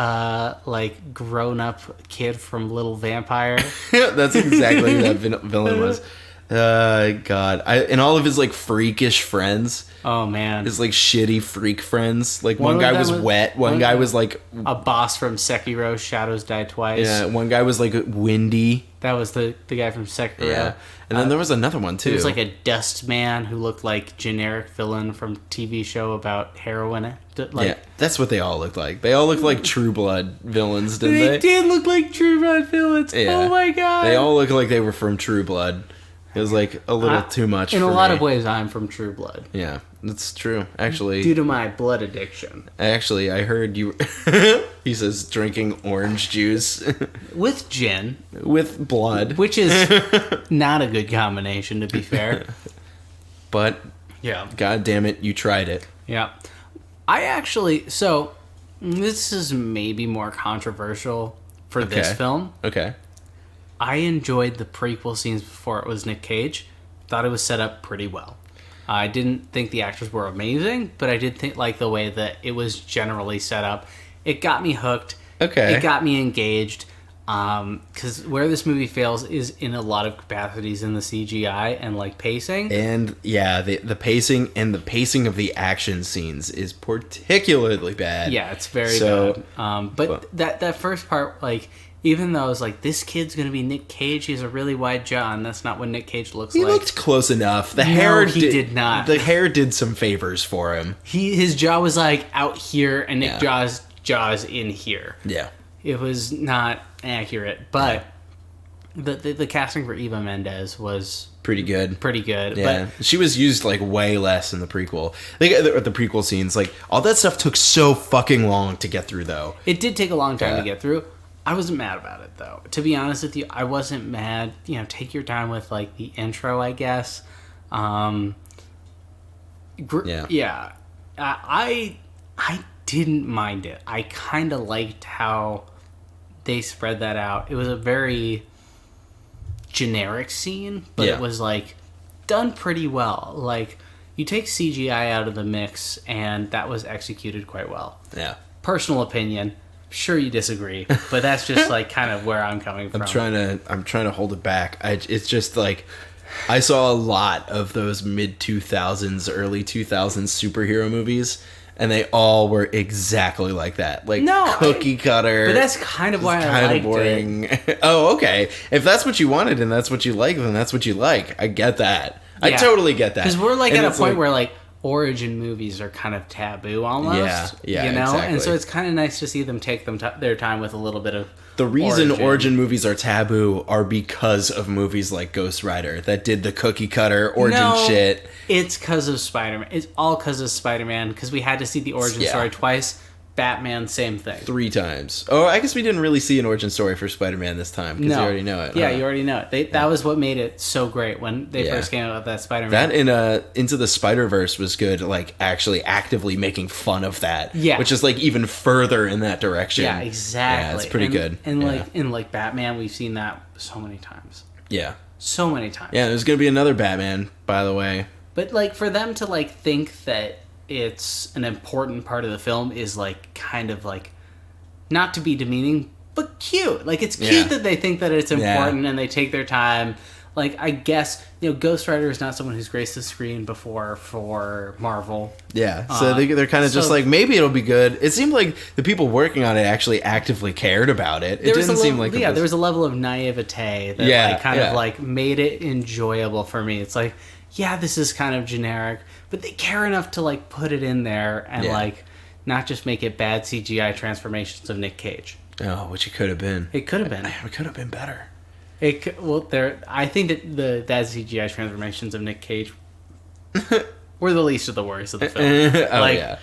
grown up kid from Little Vampire? That's exactly who that villain was. God. And all of his, like, freakish friends. Oh man. His, like, shitty freak friends. Like, one of guy them was wet. One guy was, like... a boss from Sekiro, Shadows Die Twice. Yeah, one guy was, like, windy. That was the guy from Sekiro. Yeah. And then there was another one, too. He was like a dust man who looked like generic villain from TV show about heroin. Yeah, that's what they all looked like. They all looked like True Blood villains, didn't they? They did look like True Blood villains. Yeah. Oh my god. They all look like they were from True Blood. It was like a little too much In for a lot me. of ways, I'm from True Blood. Yeah, that's true. Actually, Due to my blood addiction. I heard you. He says drinking orange juice With gin, with blood, which is not a good combination, to be fair. but Yeah. god damn it, you tried it. Yeah. So, this is maybe more controversial for this Okay. film. Okay. I enjoyed the prequel scenes before it was Nick Cage. Thought it was set up pretty well. I didn't think the actors were amazing, but I did think like the way that it was generally set up. It got me hooked. Okay. It got me engaged. Because where this movie fails is in a lot of capacities in the CGI and like pacing. And yeah, the pacing and the pacing of the action scenes is particularly bad. Yeah, it's very So- bad. But that first part, like, even though I was like, this kid's gonna be Nick Cage, he has a really wide jaw, and that's not what Nick Cage looks He like. looked close enough. The No, hair he did not. The hair did some favors for him. His jaw was like out here, and Nick Yeah. jaw's in here. Yeah. It was not accurate, but the casting for Eva Mendes was Pretty good. pretty good. Yeah, she was used like way less in the prequel. Like the prequel scenes, like all that stuff took so fucking long to get through, though. But it did take a long time Yeah. to get through. I wasn't mad about it though. To be honest with you, I wasn't mad. You know, take your time with like the intro, I guess. Yeah. Yeah. I didn't mind it. I kind of liked how they spread that out. It was a very generic scene, but Yeah. it was like done pretty well. Like you take CGI out of the mix, and that was executed quite well. Yeah, Personal opinion. Sure, you disagree, but that's just like kind of where I'm coming from. I'm trying to hold it back. It's just like I saw a lot of those mid 2000s, early 2000s superhero movies, and they all were exactly like that. Like cookie cutter. But that's kind of why I liked boring. It. Oh, okay. If that's what you wanted and that's what you like, then that's what you like. I get that. Yeah. I totally get that. Because we're like at a point where like origin movies are kind of taboo almost. Yeah, you know? Exactly. And so it's kind of nice to see them take their time with a little bit of the reason origin movies are taboo are because of movies like Ghost Rider that did the cookie cutter origin shit. It's because of Spider-Man. It's all because of Spider-Man, because we had to see the origin story twice. Batman, same thing. 3 times. Oh, I guess we didn't really see an origin story for Spider-Man this time, because you already know it. Yeah, you already know it. That was what made it so great when they first came out with that Spider-Man. That in Into the Spider-Verse was good, like, actually actively making fun of that. Yeah. Which is, like, even further in that direction. Yeah, exactly. Yeah, it's pretty good. And, like Batman, we've seen that so many times. Yeah. So many times. Yeah, there's going to be another Batman, by the way. But, like, for them to, like, think that it's an important part of the film is like kind of like not to be demeaning but cute. Like it's cute that they think that it's important and they take their time. Like I guess Ghost Rider is not someone who's graced the screen before for Marvel. Yeah, so they're kind of just like maybe it'll be good. It seemed like the people working on it actually actively cared about it. It didn't seem like there was a level of naivete that kind of made it enjoyable for me. It's like this is kind of generic, but they care enough to like put it in there and like not just make it bad CGI transformations of Nick Cage. Oh, which it could have been. It could have been. It could have been better. I think that the bad CGI transformations of Nick Cage were the least of the worries of the film.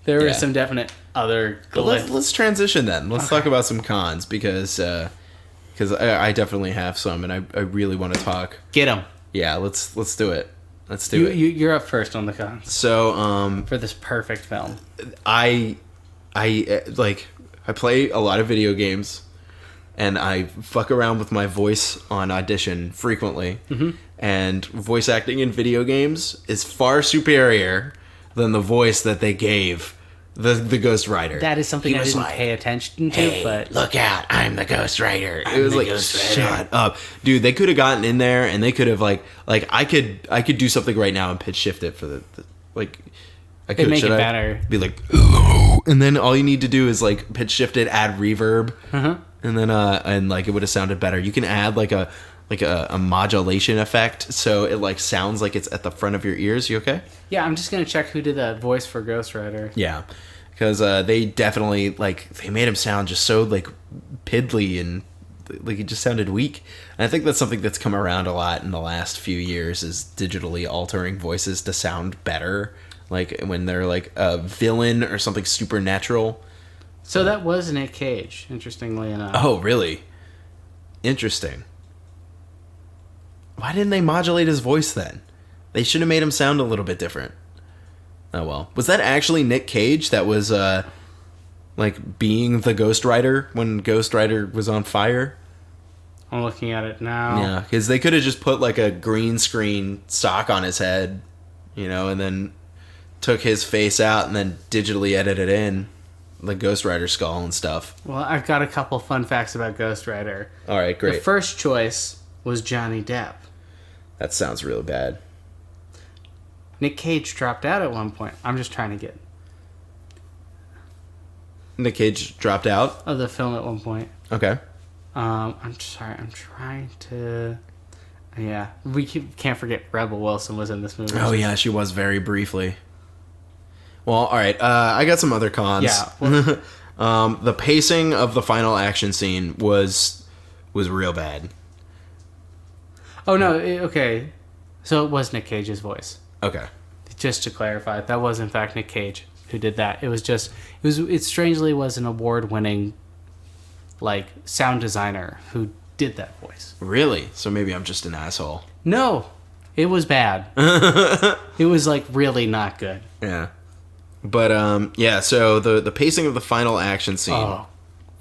There were some definite other. Let's transition then. Let's talk about some cons because I definitely have some and I really want to talk. Get them. Yeah, let's do it. Let's do it. You're up first on the cons. So, for this perfect film, I play a lot of video games, and I fuck around with my voice on Audition frequently. Mm-hmm. And voice acting in video games is far superior than the voice that they gave the Ghost Rider. That is something I didn't pay attention to. Hey, but look out! I'm the Ghost Rider. It was like, shut up, dude. They could have gotten in there, and they could have like I could do something right now and pitch shift it for the I could make it better. Be like, ooh, and then all you need to do is like pitch shift it, add reverb, and then and like it would have sounded better. You can add like a modulation effect, so it like sounds like it's at the front of your ears. You okay? Yeah, I'm just gonna check who did that voice for Ghost Rider. Yeah, because they definitely they made him sound just so like piddly and like he just sounded weak. And I think that's something that's come around a lot in the last few years is digitally altering voices to sound better. Like when they're like a villain or something supernatural. So that was Nick Cage, interestingly enough. Oh, really? Interesting. Why didn't they modulate his voice then? They should have made him sound a little bit different. Oh well. Was that actually Nick Cage that was like being the Ghost Rider when Ghost Rider was on fire? I'm looking at it now. Yeah, because they could have just put like a green screen sock on his head, and then took his face out and then digitally edited in the Ghost Rider skull and stuff. Well, I've got a couple fun facts about Ghost Rider. All right, great. The first choice was Johnny Depp. That sounds real bad. Nick Cage dropped out at one point. I'm just trying to get... Nick Cage dropped out? Of the film at one point. Okay. I'm sorry. I'm trying to... Yeah. We can't forget Rebel Wilson was in this movie. Oh, yeah. She was very briefly. Well, all right. I got some other cons. Yeah. Well, the pacing of the final action scene was real bad. Oh, no. Okay. So it was Nick Cage's voice. Okay. Just to clarify, that was in fact Nick Cage who did that. It strangely was an award-winning sound designer who did that voice. Really? So maybe I'm just an asshole. No. It was bad. It was really not good. Yeah. But so the pacing of the final action scene. Oh.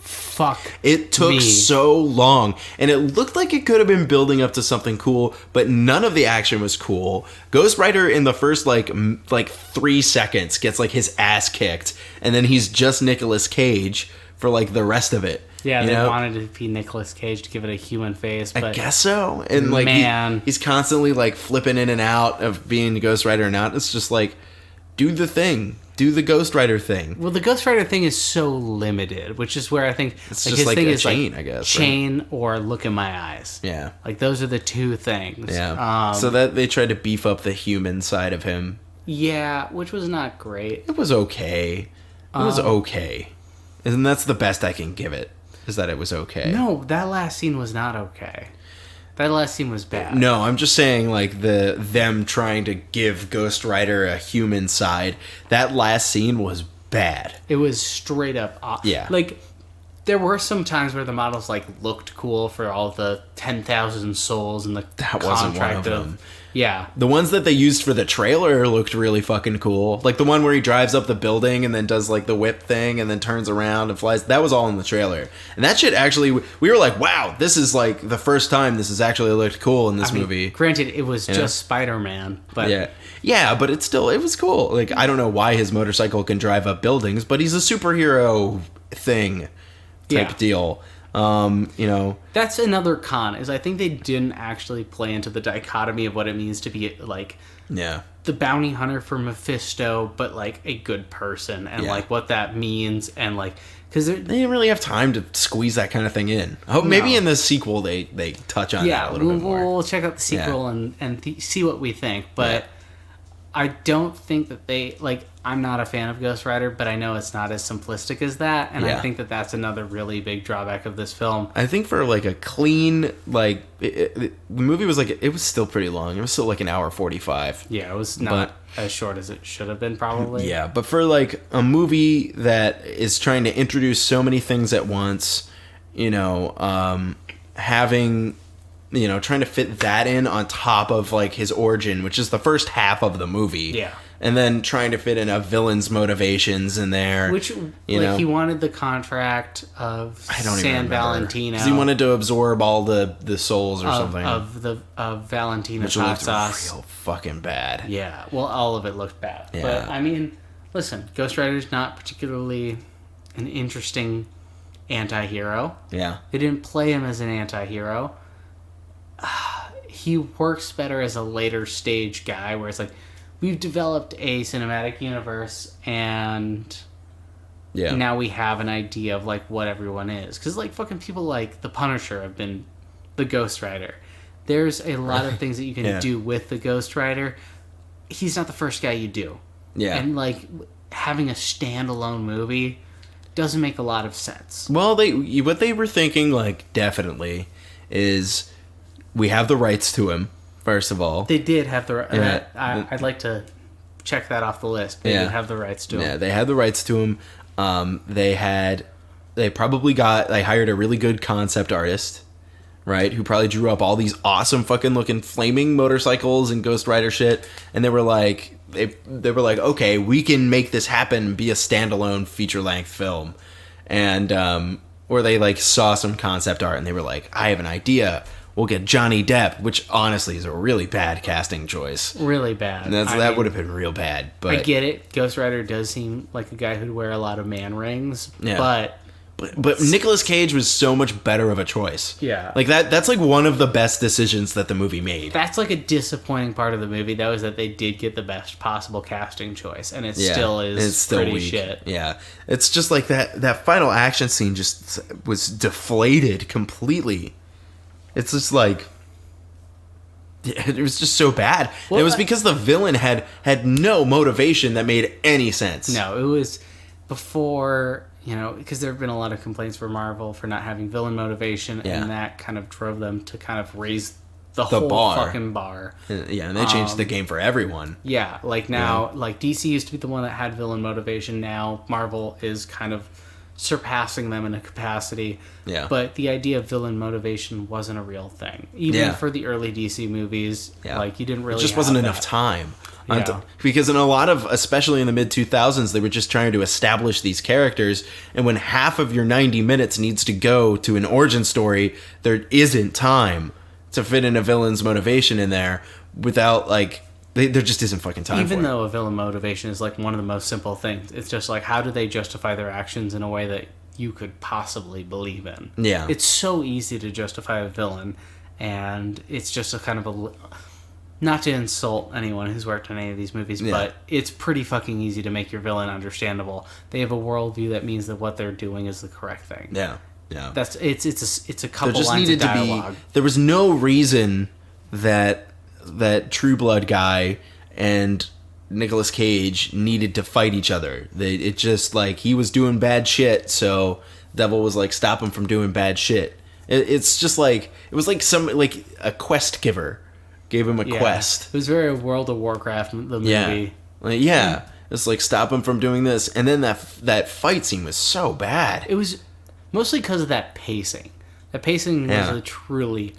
Fuck. It took so long, and it looked like it could have been building up to something cool, but none of the action was cool. Ghost Rider in the first 3 seconds gets his ass kicked, and then he's just Nicolas Cage for the rest of it. Yeah, you they know? wanted it to be Nicolas Cage to give it a human face, but I guess so. And like man. he's constantly like flipping in and out of being Ghost Rider or not. It's just like, do the thing. Do the Ghost Rider thing. Well, the Ghost Rider thing is so limited, which is where I think It's like, just his like thing a is chain, like I guess, chain or look in my eyes. Yeah. Like those are the two things. Yeah. So that they tried to beef up the human side of him. Yeah, which was not great. It was okay. It was okay. And that's the best I can give it, is that it was okay. No, that last scene was not okay. That last scene was bad. No, I'm just saying, like, them trying to give Ghost Rider a human side. That last scene was bad. It was straight up off. Yeah. Like, there were some times where the models, like, looked cool for all the 10,000 souls and the That wasn't one contract of them. Yeah. The ones that they used for the trailer looked really fucking cool. Like the one where he drives up the building and then does like the whip thing and then turns around and flies. That was all in the trailer. And that shit actually, we were like, wow, this is like the first time this has actually looked cool in this movie. Granted, it was just Spider-Man, but Yeah, but it was cool. Like, I don't know why his motorcycle can drive up buildings, but he's a superhero thing type deal. You know, that's another con, is I think they didn't actually play into the dichotomy of what it means to be like the bounty hunter for Mephisto, but like a good person, and like what that means, and like because they didn't really have time to squeeze that kind of thing in. Oh, maybe in the sequel they touch on that a little bit more. We'll check out the sequel and see what we think, but I don't think that they like. I'm not a fan of Ghost Rider, but I know it's not as simplistic as that, and I think that that's another really big drawback of this film. I think for like a clean, like the movie was like, it was still pretty long. It was still like an hour 45. Yeah, it was not as short as it should have been, probably. Yeah, but for like a movie that is trying to introduce so many things at once, you know, having, you know, trying to fit that in on top of like his origin, which is the first half of the movie. Yeah. And then trying to fit in a villain's motivations in there. Which, you know, he wanted the contract of San Valentino. Because he wanted to absorb all the souls or something. Of Valentino's which hot looked sauce. real fucking bad. Yeah, well, all of it looked bad. Yeah. But, I mean, listen, Ghost Rider's not particularly an interesting anti-hero. Yeah. They didn't play him as an anti-hero. He works better as a later stage guy, where it's like, we've developed a cinematic universe, and now we have an idea of like what everyone is. Because like fucking people like the Punisher have been the Ghost Rider. There's a lot of things that you can do with the Ghost Rider. He's not the first guy you do. Yeah. And like having a standalone movie doesn't make a lot of sense. Well, what they were thinking, like, definitely is we have the rights to him. First of all, they did have the. I'd like to check that off the list. They did have the rights to him. Yeah, they had the rights to him. They hired a really good concept artist, right? Who probably drew up all these awesome fucking looking flaming motorcycles and Ghost Rider shit. And they were like, okay, we can make this happen and be a standalone feature length film. And or they like saw some concept art and they were like, I have an idea. We'll get Johnny Depp, which honestly is a really bad casting choice. Really bad. And that would have been real bad. But I get it. Ghost Rider does seem like a guy who'd wear a lot of man rings. Yeah. But Nicolas Cage was so much better of a choice. Yeah. Like that's like one of the best decisions that the movie made. That's like a disappointing part of the movie, though, is that they did get the best possible casting choice, and it still is it's still pretty weak. shit. Yeah. It's just like that final action scene just was deflated completely. It's just like it was just so bad. Well, it was because the villain had no motivation that made any sense. No, it was before, you know, because there have been a lot of complaints for Marvel for not having villain motivation, and that kind of drove them to kind of raise the whole fucking bar. Yeah, and they changed the game for everyone. Yeah, like now, like DC used to be the one that had villain motivation. Now Marvel is kind of surpassing them in a capacity. Yeah. But the idea of villain motivation wasn't a real thing. Even for the early DC movies, like you didn't really. It just wasn't enough time. Because in a lot of, especially in the mid 2000s, they were just trying to establish these characters, and when half of your 90 minutes needs to go to an origin story, there isn't time to fit in a villain's motivation in there without like. There just isn't fucking time. Even though a villain motivation is like one of the most simple things, it's just like, how do they justify their actions in a way that you could possibly believe in. Yeah. It's so easy to justify a villain, and it's just a kind of a... Not to insult anyone who's worked on any of these movies, but it's pretty fucking easy to make your villain understandable. They have a worldview that means that what they're doing is the correct thing. Yeah. It's a couple lines of dialogue. There was no reason that True Blood guy and Nicolas Cage needed to fight each other. It just like he was doing bad shit, so Devil was like, stop him from doing bad shit. It's just like it was like a quest giver gave him a quest. It was very World of Warcraft, the movie. It's like, stop him from doing this, and then that fight scene was so bad. It was mostly because of that pacing. That pacing was a truly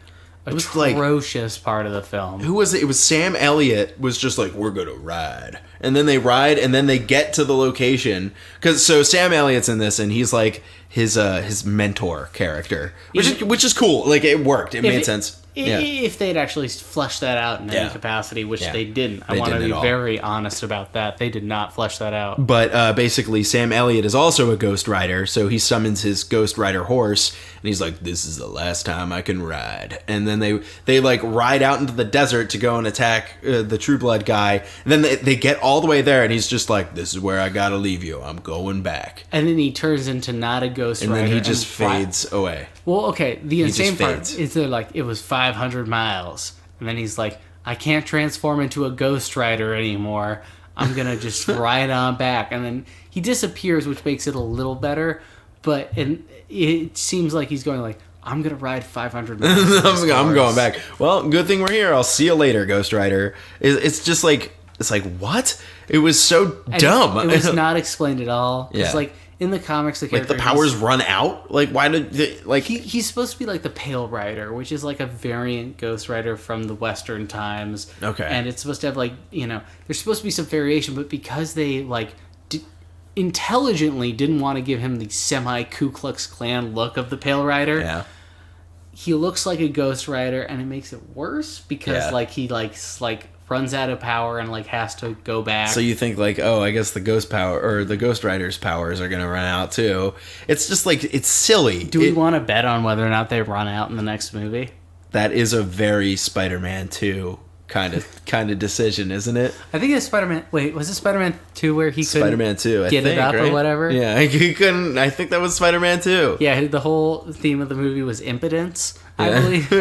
atrocious part of the film. Who was it? It was Sam Elliott was just like, we're gonna ride, and then they ride, and then they get to the location. So Sam Elliott's in this, and he's like his mentor character, which is cool. Like it worked. It made sense. If they'd actually fleshed that out in any capacity, which they didn't. I want to be very honest about that. They did not flesh that out. But basically, Sam Elliott is also a Ghost Rider, so he summons his Ghost Rider horse, and he's like, this is the last time I can ride. And then they like ride out into the desert to go and attack the True Blood guy. And then they get all the way there, and he's just like, this is where I gotta leave you. I'm going back. And then he turns into not a Ghost Rider. And then he just fades away. Well, okay, the insane part is that like it was 500 miles, and then he's like, I can't transform into a Ghost Rider anymore. I'm gonna just ride on back, and then he disappears, which makes it a little better. But it seems like he's going like, I'm gonna ride 500 miles. I'm going back. Well, good thing we're here. I'll see you later, Ghost Rider. It's just like what? It was so dumb. It was not explained at all. It's like. In the comics, the character... Like, the powers run out? Like, why did... He's supposed to be like the Pale Rider, which is like a variant Ghost Rider from the Western times. Okay. And it's supposed to have like, there's supposed to be some variation, but because they like intelligently didn't want to give him the semi-Ku Klux Klan look of the Pale Rider, he looks like a Ghost Rider, and it makes it worse because like he runs out of power and like has to go back. So you think like, oh, I guess the Ghost Rider's powers are gonna run out too. It's just like, it's silly. Do we want to bet on whether or not they run out in the next movie? That is a very Spider-Man 2 kind of decision, isn't it? I think it's Spider-Man. Wait, was it Spider-Man 2 where he couldn't Spider-Man 2, get it up or whatever? Yeah, he couldn't. I think that was Spider-Man 2. Yeah, the whole theme of the movie was impotence, I believe.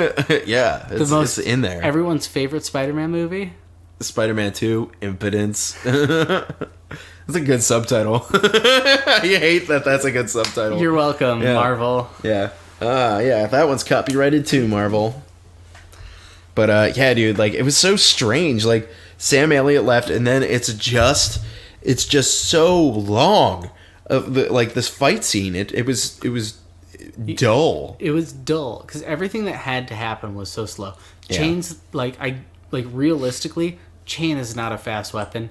Yeah, it's in there. Everyone's favorite Spider-Man movie. Spider-Man 2, Impotence. That's a good subtitle. You hate that that's a good subtitle. You're welcome, Marvel. Yeah. That one's copyrighted too, Marvel. But yeah, dude, like it was so strange. Like Sam Elliott left, and then it's just so long of this fight scene. It was dull. It was dull because everything that had to happen was so slow. Chain's realistically, Chain is not a fast weapon.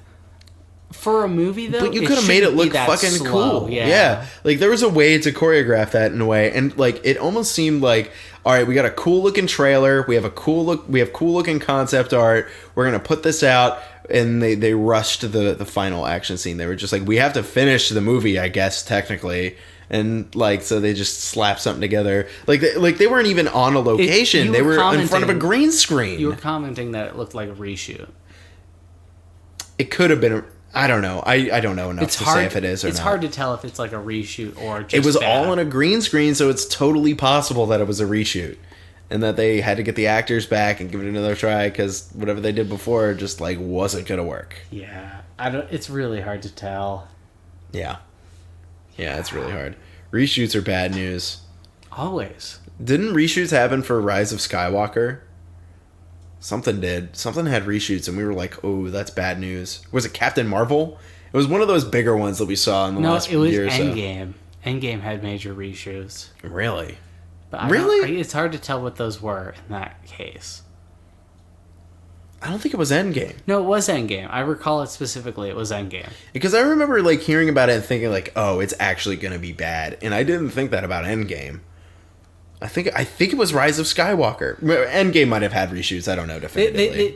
For a movie, though, but you could have made it look fucking slow. cool. Yeah, like there was a way to choreograph that in a way, and like it almost seemed like, all right, we got a cool looking trailer, we have cool looking concept art, we're gonna put this out, and they rushed the final action scene. They were just like, we have to finish the movie, I guess technically. And like, so they just slapped something together. Like they weren't even on a location. They were in front of a green screen. You were commenting that it looked like a reshoot. It could have been. I don't know. I don't know enough to say if it is or not. It's hard to tell if it's like a reshoot or just it was bad. all on a green screen, so it's totally possible that it was a reshoot, and that they had to get the actors back and give it another try because whatever they did before just like wasn't gonna work. Yeah, it's really hard to tell. Yeah, it's really hard. Reshoots are bad news. Always. Didn't reshoots happen for Rise of Skywalker? Something did. Something had reshoots, and we were like, "Oh, that's bad news." Was it Captain Marvel? It was one of those bigger ones that we saw in the last year or so. No, it was Endgame. Endgame had major reshoots. Really? But it's hard to tell what those were in that case. I don't think it was Endgame. No, it was Endgame. I recall it specifically. It was Endgame. Because I remember like hearing about it and thinking like, "Oh, it's actually going to be bad," and I didn't think that about Endgame. I think it was Rise of Skywalker. Endgame might have had reshoots. I don't know definitively.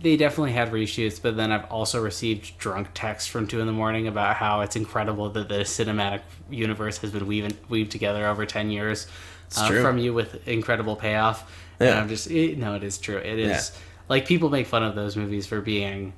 They definitely had reshoots, but then I've also received drunk texts from 2 a.m. about how it's incredible that the cinematic universe has been weaved together over 10 years from you with incredible payoff. Yeah. And I'm just, it is true. It is, like, people make fun of those movies for being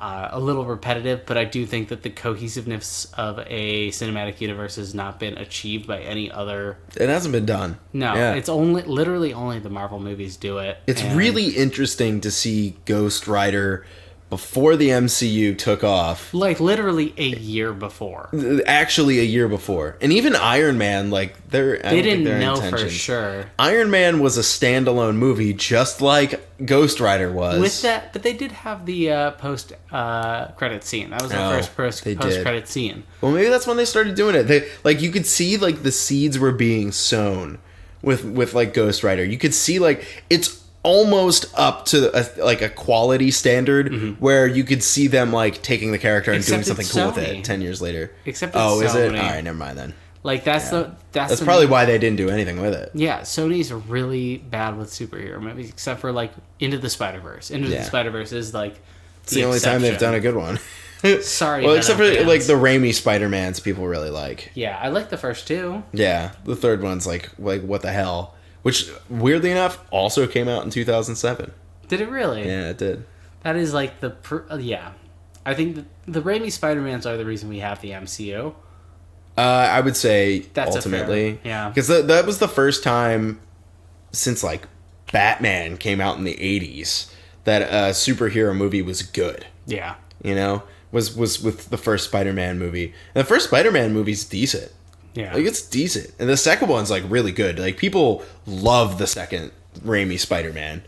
a little repetitive, but I do think that the cohesiveness of a cinematic universe has not been achieved by any other. It hasn't been done. No, it's literally only the Marvel movies do it. It's really interesting to see Ghost Rider before the MCU took off. Like, literally a year before. Actually, a year before. And even Iron Man, like, they didn't know for sure. Iron Man was a standalone movie, just like Ghost Rider was. With that, but they did have the post-credit scene. That was the first post-credit scene. Well, maybe that's when they started doing it. You could see, like, the seeds were being sown with like, Ghost Rider. You could see, like, it's almost up to a quality standard where you could see them, like, taking the character and doing something cool with it 10 years later. Except it's is it? Sony. All right, never mind then. Like, that's probably why they didn't do anything with it. Yeah, Sony's really bad with superhero movies, except for, like, Into the Spider-Verse. Into the Spider-Verse is, like, it's the only time they've done a good one. Sorry. Well, except for, like, the Raimi Spider-Mans people really like. Yeah, I like the first 2. Yeah, the third one's like what the hell? Which, weirdly enough, also came out in 2007. Did it really? Yeah, it did. That is, like, I think the Raimi Spider-Mans are the reason we have the MCU. I would say that's ultimately. Yeah. Because that was the first time since, like, Batman came out in the 80s that a superhero movie was good. Yeah. You know? Was with the first Spider-Man movie. And the first Spider-Man movie's decent. Yeah. Like, it's decent. And the second one's, like, really good. Like, people love the second Raimi Spider-Man.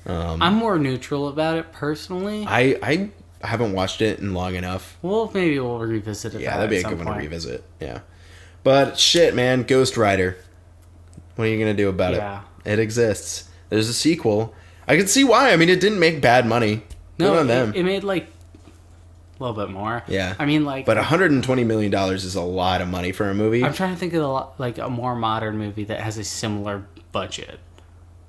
I'm more neutral about it, personally. I haven't watched it in long enough. Well, maybe we'll revisit it. Yeah, that'd be a good one to revisit. Yeah. But, shit, man. Ghost Rider. What are you going to do about it? It exists. There's a sequel. I can see why. I mean, it didn't make bad money. No, Good on them. It made, like, a little bit more. Yeah. I mean, like... But $120 million is a lot of money for a movie. I'm trying to think of, like, a more modern movie that has a similar budget.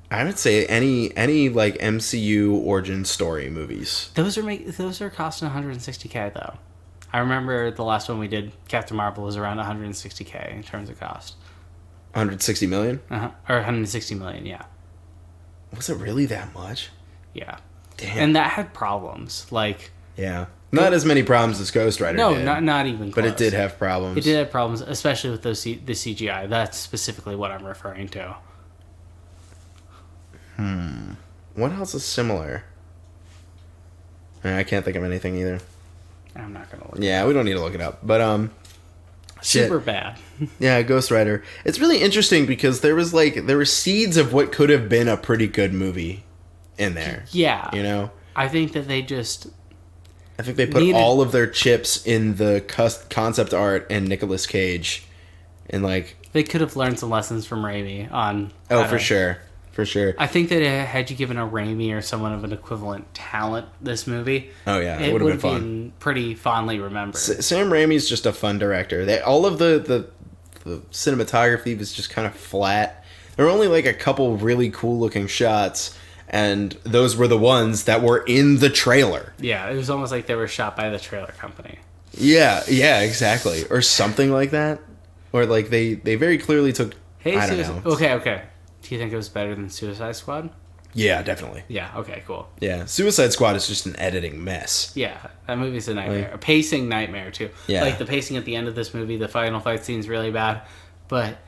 I would say any like, MCU origin story movies. Those are costing $160K, though. I remember the last one we did, Captain Marvel, was around $160K in terms of cost. 160 million? Or 160 million, yeah. Was it really that much? Yeah. Damn. And that had problems. Like... Yeah. Not as many problems as Ghost Rider did. No, not even close. But it did have problems. It did have problems, especially with the CGI. That's specifically what I'm referring to. What else is similar? I can't think of anything either. I'm not going to look Yeah, we don't need to look it up. But, super bad. Yeah, Ghost Rider. It's really interesting because there were seeds of what could have been a pretty good movie in there. Yeah. You know? I think that they put all of their chips in the concept art and Nicolas Cage. And, like... They could have learned some lessons from Raimi on... Oh, for sure. For sure. I think that had you given a Raimi or someone of an equivalent talent this movie... Oh, yeah. It would have been pretty fondly remembered. Sam Raimi's just a fun director. All of the cinematography was just kind of flat. There were only, like, a couple really cool-looking shots... And those were the ones that were in the trailer. Yeah, it was almost like they were shot by the trailer company. Yeah, exactly. Or something like that. Or, like, they very clearly took... I don't know. Okay. Do you think it was better than Suicide Squad? Yeah, definitely. Yeah, okay, cool. Yeah, Suicide Squad is just an editing mess. Yeah, that movie's a nightmare. A pacing nightmare, too. Yeah. Like, the pacing at the end of this movie, the final fight scene's really bad. But...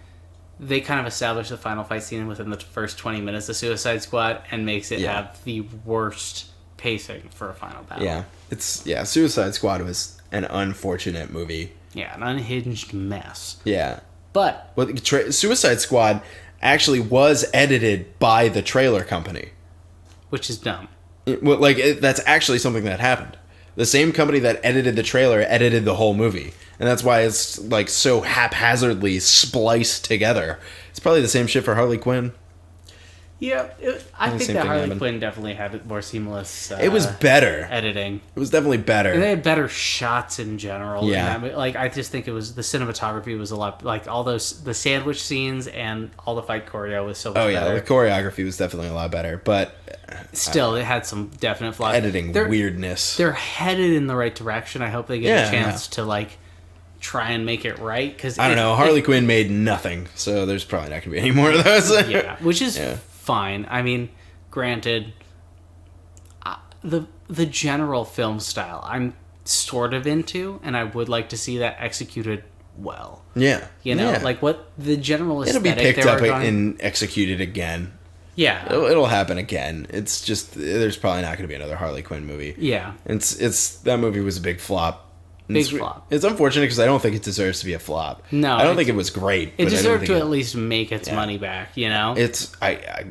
They kind of establish the final fight scene within the first 20 minutes of Suicide Squad and makes it have the worst pacing for a final battle. Yeah. Suicide Squad was an unfortunate movie. Yeah, an unhinged mess. Yeah. But Suicide Squad actually was edited by the trailer company. Which is dumb. That's actually something that happened. The same company that edited the trailer edited the whole movie. And that's why it's, like, so haphazardly spliced together. It's probably the same shit for Harley Quinn. Yeah, I think same that thing Harley happened. Quinn definitely had more seamless. It was better. editing. It was definitely better. And they had better shots in general. Yeah. And like I just think it was the cinematography was a lot like all the sandwich scenes and all the fight choreo was so much Oh yeah, better. the choreography was definitely a lot better, but Still, it had some definite flaws. editing weirdness. They're headed in the right direction. I hope they get a chance to like try and make it right because I don't know. Harley Quinn made nothing, so there's probably not going to be any more of those. Yeah, which is fine. I mean, granted, the general film style I'm sort of into, and I would like to see that executed well. Yeah, You know, like what the general it'll aesthetic be picked they up were going. and executed again. Yeah, It'll happen again. It's just there's probably not going to be another Harley Quinn movie. yeah. It's that movie was a big flop. Big flop. It's unfortunate because I don't think it deserves to be a flop. No, I don't think it was great. It but I don't deserved think to it- at least make its money back. You know, It's I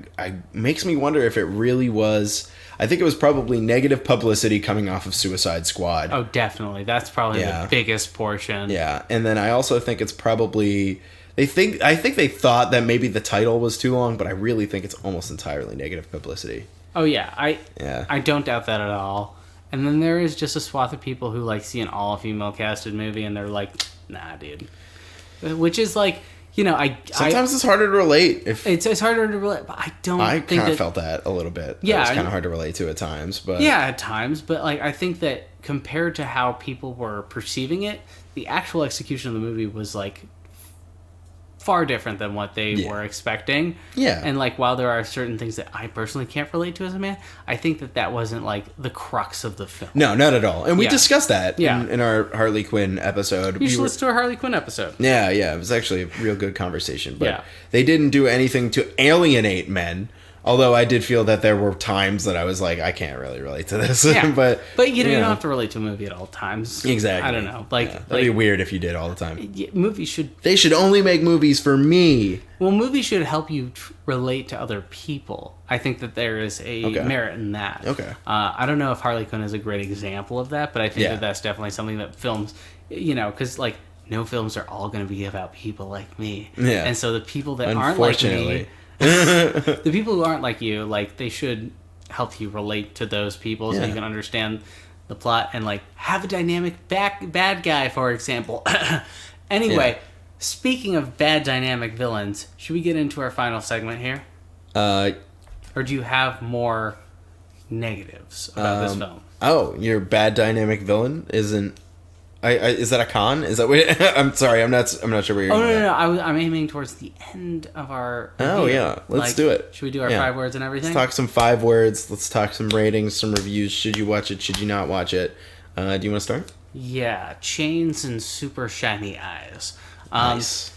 makes me wonder if it really was. I think it was probably negative publicity coming off of Suicide Squad. oh, definitely. That's probably Yeah. the biggest portion. Yeah, and then I also think it's probably I think they thought that maybe the title was too long, but I really think it's almost entirely negative publicity. Oh yeah, Yeah. I don't doubt that at all. And then there is just a swath of people who like see an all female casted movie and they're like, nah, dude. Which is like, you know, Sometimes it's harder to relate. If it's harder to relate, but I don't I think kind of that, felt that a little bit. Yeah, It was kind of hard to relate to at times, but yeah, at times, but like I think that compared to how people were perceiving it, the actual execution of the movie was like far different than what they were expecting. Yeah. And like while there are certain things that I personally can't relate to as a man, I think that wasn't like the crux of the film. No, not at all. And we Yeah. discussed that Yeah. in our Harley Quinn episode. You should listen to a Harley Quinn episode. Yeah, it was actually a real good conversation. But Yeah. they didn't do anything to alienate men. Although I did feel that there were times that I was like, I can't really relate to this. Yeah. but you know, you don't have to relate to a movie at all times. Exactly. I don't know. Like, That'd like be weird if you did all the time. movies should They should only make movies for me. movies should help you relate to other people. I think that there is a merit in that. Okay. I don't know if Harley Quinn is a great example of that, but I think Yeah. that that's definitely something that films, you know, because like no films are all going to be about people like me. Yeah. And so the people that aren't like me, the people who aren't like you, like they should help you relate to those people so you can understand the plot and like have a dynamic bad guy, for example. Anyway, speaking of bad dynamic villains, should we get into our final segment here? Or do you have more negatives about this film? Oh, your bad dynamic villain isn't. Is that a con? Is that what? I'm sorry. I'm not sure where you're. Oh, going no. with that. I'm aiming towards the end of our Oh, review. yeah. Let's Like, do it. Should we do our Yeah. 5 words and everything? Let's talk some 5 words. Let's talk some ratings, some reviews. Should you watch it? Should you not watch it? Do you want to start? Yeah, chains and super shiny eyes. Nice.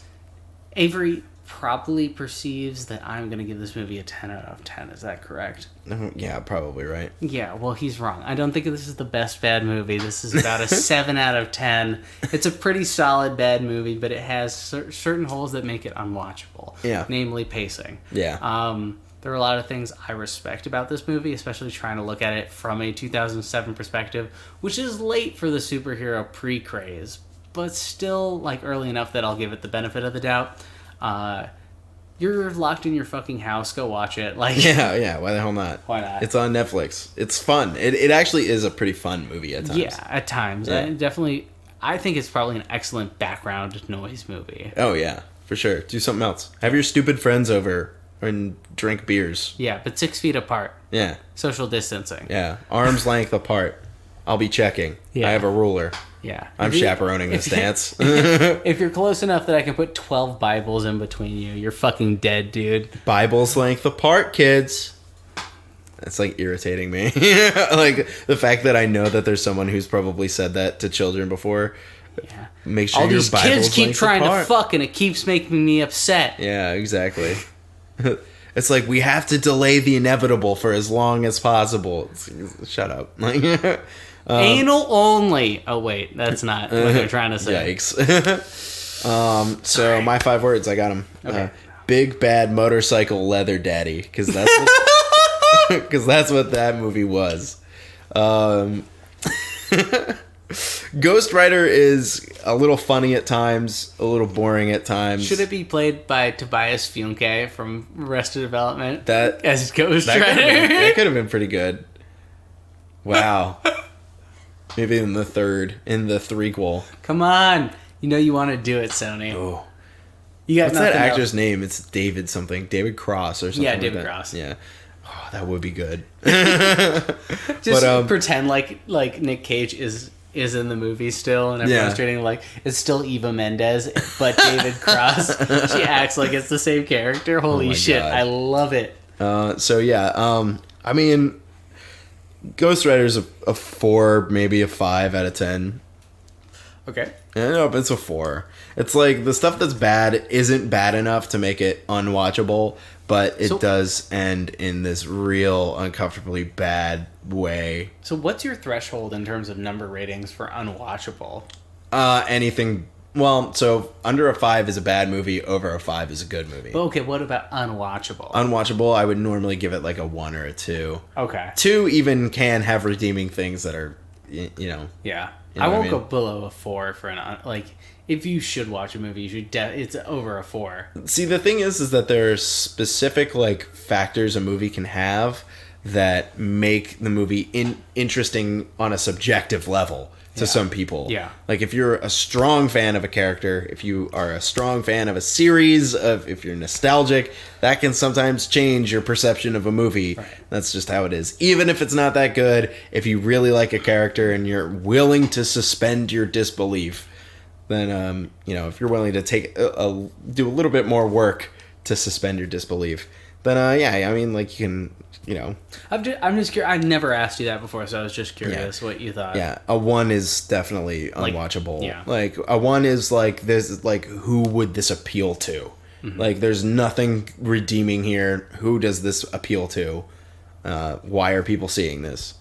Avery probably perceives that I'm going to give this movie a 10 out of 10. Is that correct? Yeah, probably right. Yeah, well, he's wrong. I don't think this is the best bad movie. This is about a 7 out of 10. It's a pretty solid bad movie, but it has certain holes that make it unwatchable. Yeah. Namely pacing. Yeah. There are a lot of things I respect about this movie, especially trying to look at it from a 2007 perspective, which is late for the superhero pre-craze, but still like early enough that I'll give it the benefit of the doubt. You're locked in your fucking house. Go watch it. Like, Yeah. Why the hell not? Why not? It's on Netflix. It's fun. It actually is a pretty fun movie at times. yeah, at times. Yeah. I think it's probably an excellent background noise movie. Oh yeah, for sure. Do something else. Have your stupid friends over and drink beers. Yeah, but 6 feet apart. Yeah. Social distancing. Yeah. Arm's length apart. I'll be checking. Yeah. I have a ruler. Yeah. I'm chaperoning this dance. If you're close enough that I can put 12 Bibles in between you, you're fucking dead, dude. Bible's length apart, kids. That's like irritating me. Like the fact that I know that there's someone who's probably said that to children before. Yeah. Make sure All your these Bible's kids keep length trying apart. to fuck, and it keeps making me upset. Yeah, exactly. It's like we have to delay the inevitable for as long as possible. Shut up. Like Anal only. Oh wait, that's not what they're trying to say. Yikes. So my 5 words, I got them. Okay. Big bad motorcycle leather daddy, because that's what, that's what that movie was. Ghost Rider is a little funny at times, a little boring at times. Should it be played by Tobias Funke from Arrested Development? That as Ghost that Rider? could have been pretty good. Wow. Maybe in the threequel. Come on. You know you want to do it, Sony. Oh. You got What's that nothing actor's else. name? It's David something. David Cross or something. Yeah, like David that. Cross. Yeah. Oh, that would be good. Just pretend like Nick Cage is in the movie still, and everyone's treating him like it's still Eva Mendes, but David Cross. She acts like it's the same character. Holy shit, God. I love it. So yeah, I mean, Ghost Rider's a 4, maybe a 5 out of 10. Okay. No, but it's a 4. It's like the stuff that's bad isn't bad enough to make it unwatchable, but it does end in this real uncomfortably bad way. So what's your threshold in terms of number ratings for unwatchable? Anything. Well, so under a 5 is a bad movie, over a 5 is a good movie. But okay, what about unwatchable? Unwatchable, I would normally give it like a 1 or a 2. Okay. 2 even can have redeeming things that are, you know. Yeah. You know I what won't I go mean? below a 4 for like if you should watch a movie, you should it's over a 4. See, the thing is that there are specific like factors a movie can have that make the movie interesting on a subjective level to some people. Yeah. Like if you're a strong fan of a character, if you are a strong fan of a series, if you're nostalgic, that can sometimes change your perception of a movie. Right. That's just how it is. Even if it's not that good, if you really like a character and you're willing to suspend your disbelief, then if you're willing to take do a little bit more work to suspend your disbelief, then I mean, like you can, I'm just curious. I never asked you that before, so I was just curious what you thought. yeah, a 1 is definitely unwatchable. yeah. Like a 1 is like this, like who would this appeal to? Mm-hmm. Like there's nothing redeeming here. Who does this appeal to? Why are people seeing this?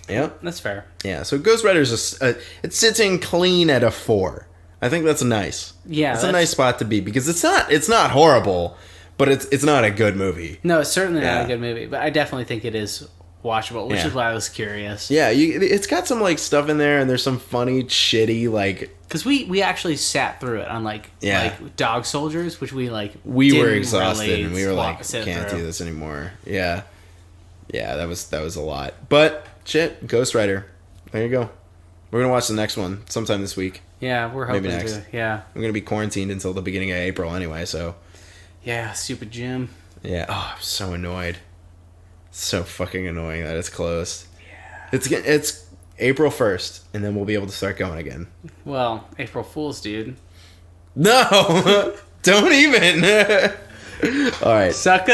Yeah, That's fair. yeah. So Ghost Rider's it sits in clean at a 4. I think that's nice. Yeah, it's a nice spot to be because it's not horrible, but it's not a good movie. No, it's certainly not Yeah. a good movie, but I definitely think it is watchable, which Yeah. is why I was curious. Yeah, it's got some like stuff in there, and there's some funny, shitty like. Because we actually sat through it on like Dog Soldiers, which we We were didn't exhausted, really and we were like, sit can't through. do this anymore. Yeah, that was a lot. But shit, Ghost Rider. There you go. We're gonna watch the next one sometime this week. Yeah, we're hoping Maybe next. to. Yeah, I'm gonna be quarantined until the beginning of April anyway. So yeah, stupid Jim. yeah. Oh, I'm so annoyed. So fucking annoying that it's closed. Yeah. It's April 1st, and then we'll be able to start going again. Well, April Fool's, dude. No, don't even. All right. Sucker!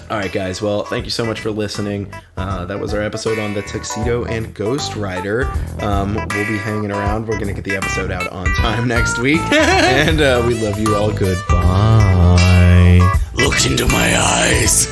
All right, guys. Well, thank you so much for listening. That was our episode on the Tuxedo and Ghost Rider. We'll be hanging around. We're going to get the episode out on time next week. And we love you all. Goodbye. Look into my eyes.